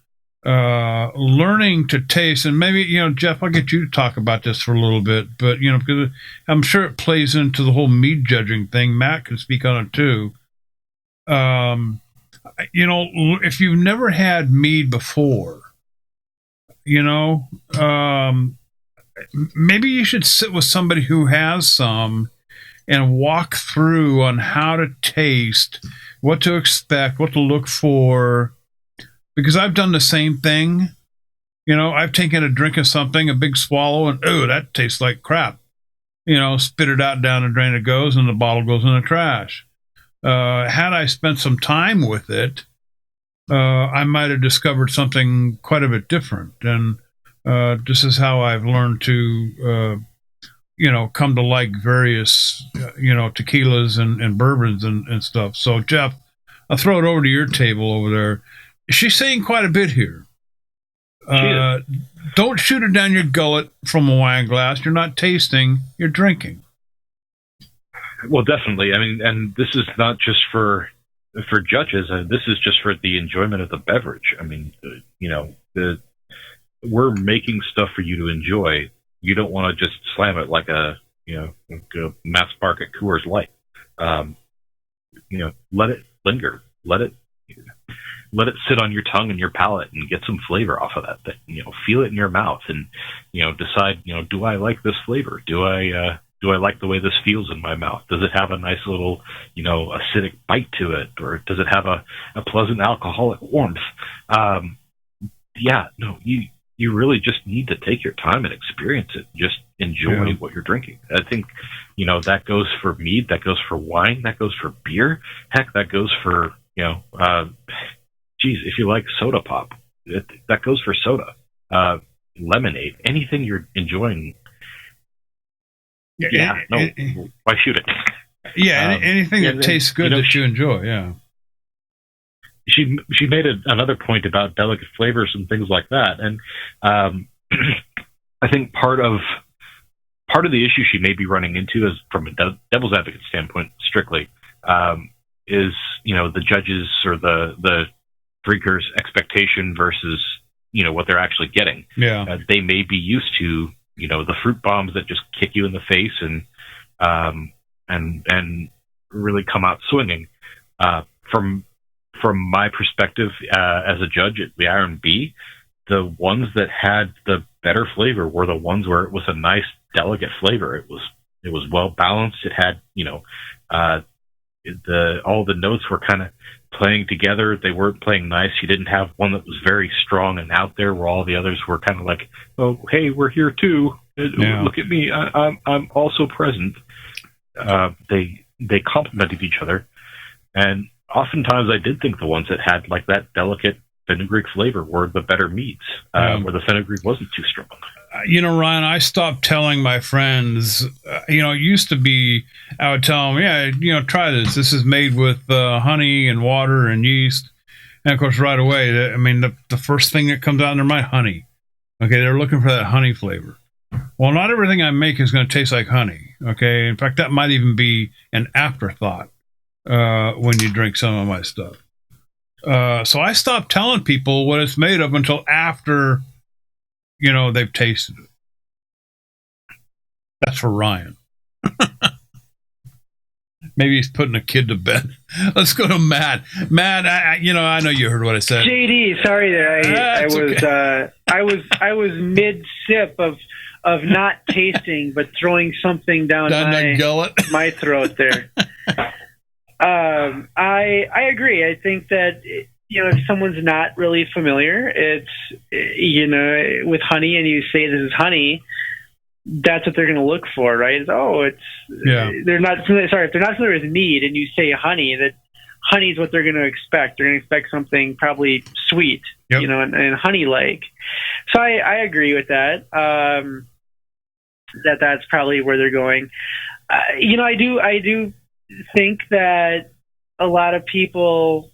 Learning to taste, and maybe, Jeff, I'll get you to talk about this for a little bit, but, because I'm sure it plays into the whole mead judging thing. Matt can speak on it too. If you've never had mead before, maybe you should sit with somebody who has some and walk through on how to taste, what to expect, what to look for. Because I've done the same thing. I've taken a drink of something, a big swallow, and, oh, that tastes like crap. Spit it out down the drain it goes, and the bottle goes in the trash. Had I spent some time with it, I might have discovered something quite a bit different. And this is how I've learned to, come to like various, tequilas and bourbons and stuff. So, Jeff, I'll throw it over to your table over there. She's saying quite a bit here. Don't shoot it down your gullet from a wine glass. You're not tasting, you're drinking. Well, definitely. I mean, and this is not just for judges. This is just for the enjoyment of the beverage. I mean, we're making stuff for you to enjoy. You don't want to just slam it like a mass market Coors Light. Let it linger. Let it sit on your tongue and your palate and get some flavor off of that thing. Feel it in your mouth and decide. Do I like this flavor? Do I like the way this feels in my mouth? Does it have a nice little acidic bite to it, or does it have a pleasant alcoholic warmth? You really just need to take your time and experience it. Just enjoy what you're drinking. I think, that goes for mead, that goes for wine, that goes for beer. Heck, that goes for, if you like soda pop, that goes for soda. Lemonade, anything you're enjoying. Why shoot it? Yeah, anything that tastes good that you enjoy, yeah. She made another point about delicate flavors and things like that, and I think part of the issue she may be running into, is from a devil's advocate standpoint, strictly, is the judges or the drinkers' expectation versus what they're actually getting. Yeah, they may be used to the fruit bombs that just kick you in the face and really come out swinging. From my perspective as a judge at the R&B, the ones that had the better flavor were the ones where it was a nice, delicate flavor. It was well balanced. It had all the notes were kind of playing together. They weren't playing nice. You didn't have one that was very strong and out there, where all the others were kind of like, oh, hey, we're here too. Look at me. I'm also present. They complemented each other, and oftentimes I did think the ones that had like that delicate fenugreek flavor were the better meads, where the fenugreek wasn't too strong. Ryan, I stopped telling my friends, it used to be, I would tell them, try this. This is made with honey and water and yeast. And of course, right away, the first thing that comes out in their mind, honey. Okay, they're looking for that honey flavor. Well, not everything I make is going to taste like honey. Okay, in fact, that might even be an afterthought when you drink some of my stuff. So I stopped telling people what it's made of until after, they've tasted it. That's for Ryan. Maybe he's putting a kid to bed. Let's go to Matt. Matt, I know you heard what I said. JD, sorry there. I was mid sip of not tasting, but throwing something down my gullet, my throat there. I agree. I think that if someone's not really familiar, it's with honey, and you say this is honey, that's what they're going to look for, right? They're not familiar. Sorry, if they're not familiar with mead, and you say honey, that honey is what they're going to expect. They're going to expect something probably sweet, and honey-like. So I agree with that. That's probably where they're going. I do think that a lot of people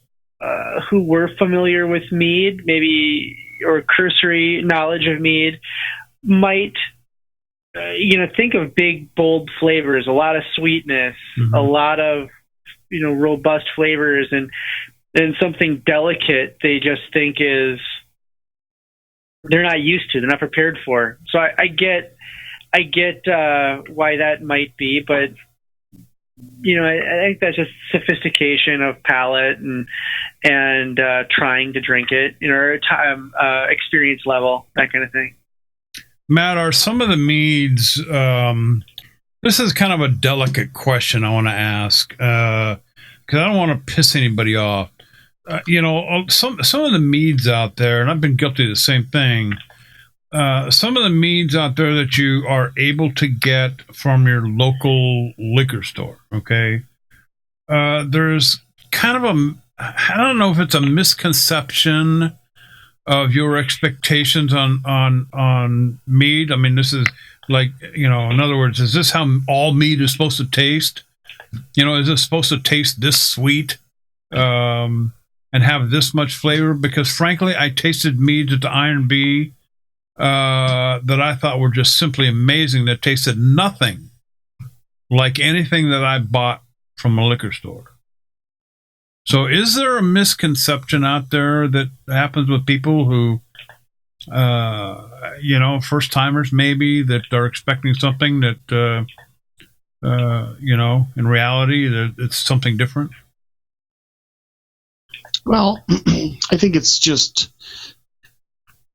who were familiar with mead, maybe, or cursory knowledge of mead, might think of big, bold flavors, a lot of sweetness, a lot of robust flavors, and something delicate they just think is they're not used to, they're not prepared for. So I get why that might be, but I think that's just sophistication of palate and trying to drink it, or experience level, that kind of thing. Matt, are some of the meads, this is kind of a delicate question I want to ask, because I don't want to piss anybody off. Some of the meads out there, and I've been guilty of the same thing, some of the meads out there that you are able to get from your local liquor store, okay? There's kind of I don't know if it's a misconception of your expectations on mead. I mean, this is like, in other words, is this how all mead is supposed to taste? Is it supposed to taste this sweet and have this much flavor? Because frankly, I tasted meads at the Iron Bee that I thought were just simply amazing, that tasted nothing like anything that I bought from a liquor store. So is there a misconception out there that happens with people who, first timers maybe, that are expecting something that, in reality, that it's something different? Well, I think it's just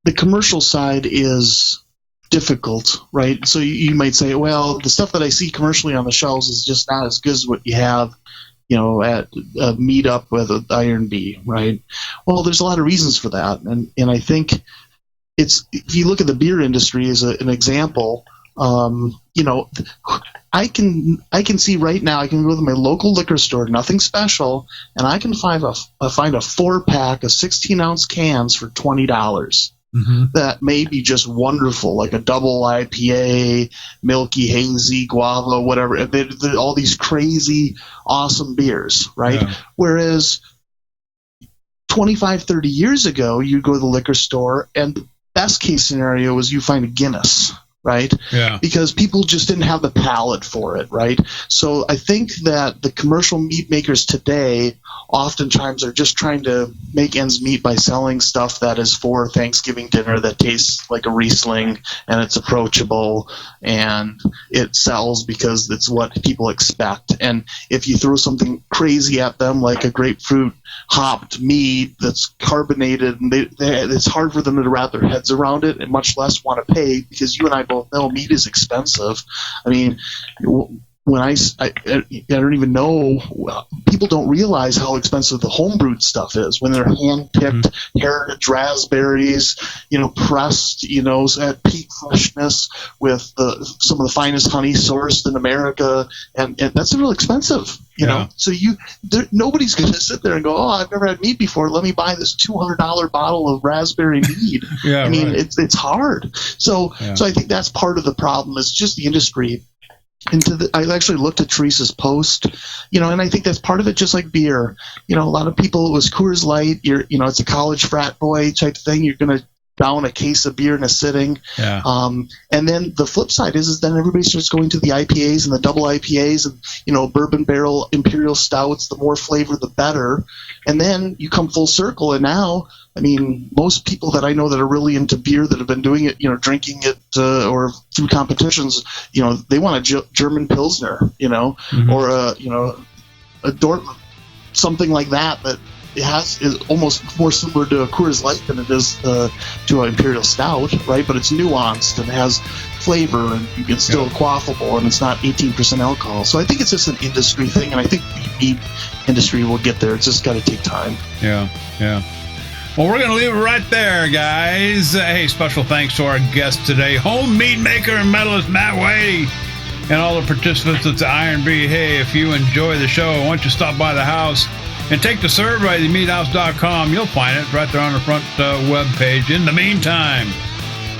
the commercial side is difficult, right? So you might say, well, the stuff that I see commercially on the shelves is just not as good as what you have, at a meetup with an Iron B, right? Well, there's a lot of reasons for that, and I think if you look at the beer industry as an example, I can see right now, I can go to my local liquor store, nothing special, and I can find a 4-pack of 16-ounce cans for $20. That may be just wonderful, like a double IPA, milky, hazy, guava, whatever. They're all these crazy, awesome beers, right? Yeah. Whereas 25, 30 years ago, you go to the liquor store, and the best case scenario was you find a Guinness, right? Yeah. Because people just didn't have the palate for it, right? So I think that the commercial meat makers today oftentimes are just trying to make ends meet by selling stuff that is for Thanksgiving dinner that tastes like a Riesling, and it's approachable, and it sells because it's what people expect. And if you throw something crazy at them, like a grapefruit hopped mead that's carbonated, and it's hard for them to wrap their heads around it, and much less want to pay, because you and I both know meat is expensive. I mean, when I don't even know, people don't realize how expensive the homebrewed stuff is when they're hand-picked heritage raspberries, pressed, at peak freshness with some of the finest honey sourced in America, and that's real expensive, you know. So nobody's going to sit there and go, oh, I've never had mead before, let me buy this $200 bottle of raspberry mead. I mean, right. It's hard. So I think that's part of the problem, is just the industry. And I actually looked at Teresa's post, and I think that's part of it, just like beer. A lot of people, it was Coors Light, it's a college frat boy type thing. You're going to down a case of beer in a sitting. Yeah. And then the flip side is then everybody starts going to the IPAs and the double IPAs and, bourbon barrel imperial stouts. The more flavor, the better. And then you come full circle, and now, I mean, most people that I know that are really into beer, that have been doing it, drinking it or through competitions, they want a German Pilsner, or a Dortmund, something like that is almost more similar to a Coors Light than it is to an imperial stout, right? But it's nuanced and has flavor, and you can still quaffable, and it's not 18% alcohol. So I think it's just an industry thing, and I think the meat industry will get there. It's just got to take time. Yeah. Well, we're going to leave it right there, guys. Hey, special thanks to our guest today, home meat maker and medalist Matt Whitey, and all the participants at the Iron B. Hey, if you enjoy the show, why don't you stop by the house and take the survey at themeathouse.com. You'll find it right there on the front web page. In the meantime,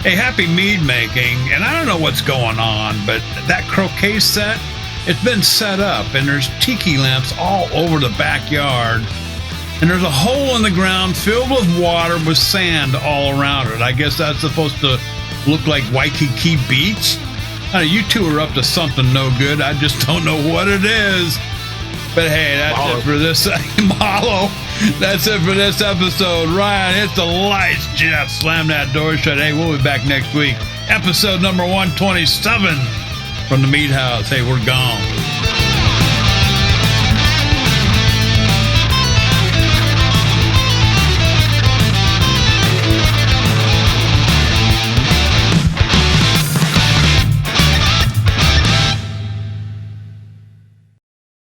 hey, happy mead making. And I don't know what's going on, but that croquet set, it's been set up, and there's tiki lamps all over the backyard. And there's a hole in the ground filled with water with sand all around it. I guess that's supposed to look like Waikiki Beach. I know you two are up to something no good. I just don't know what it is. But hey, that's it for this Mahalo. That's it for this episode. Ryan, hit the lights. Jeff, slam that door shut. Hey, we'll be back next week. Episode number 127 from the Meat House. Hey, we're gone.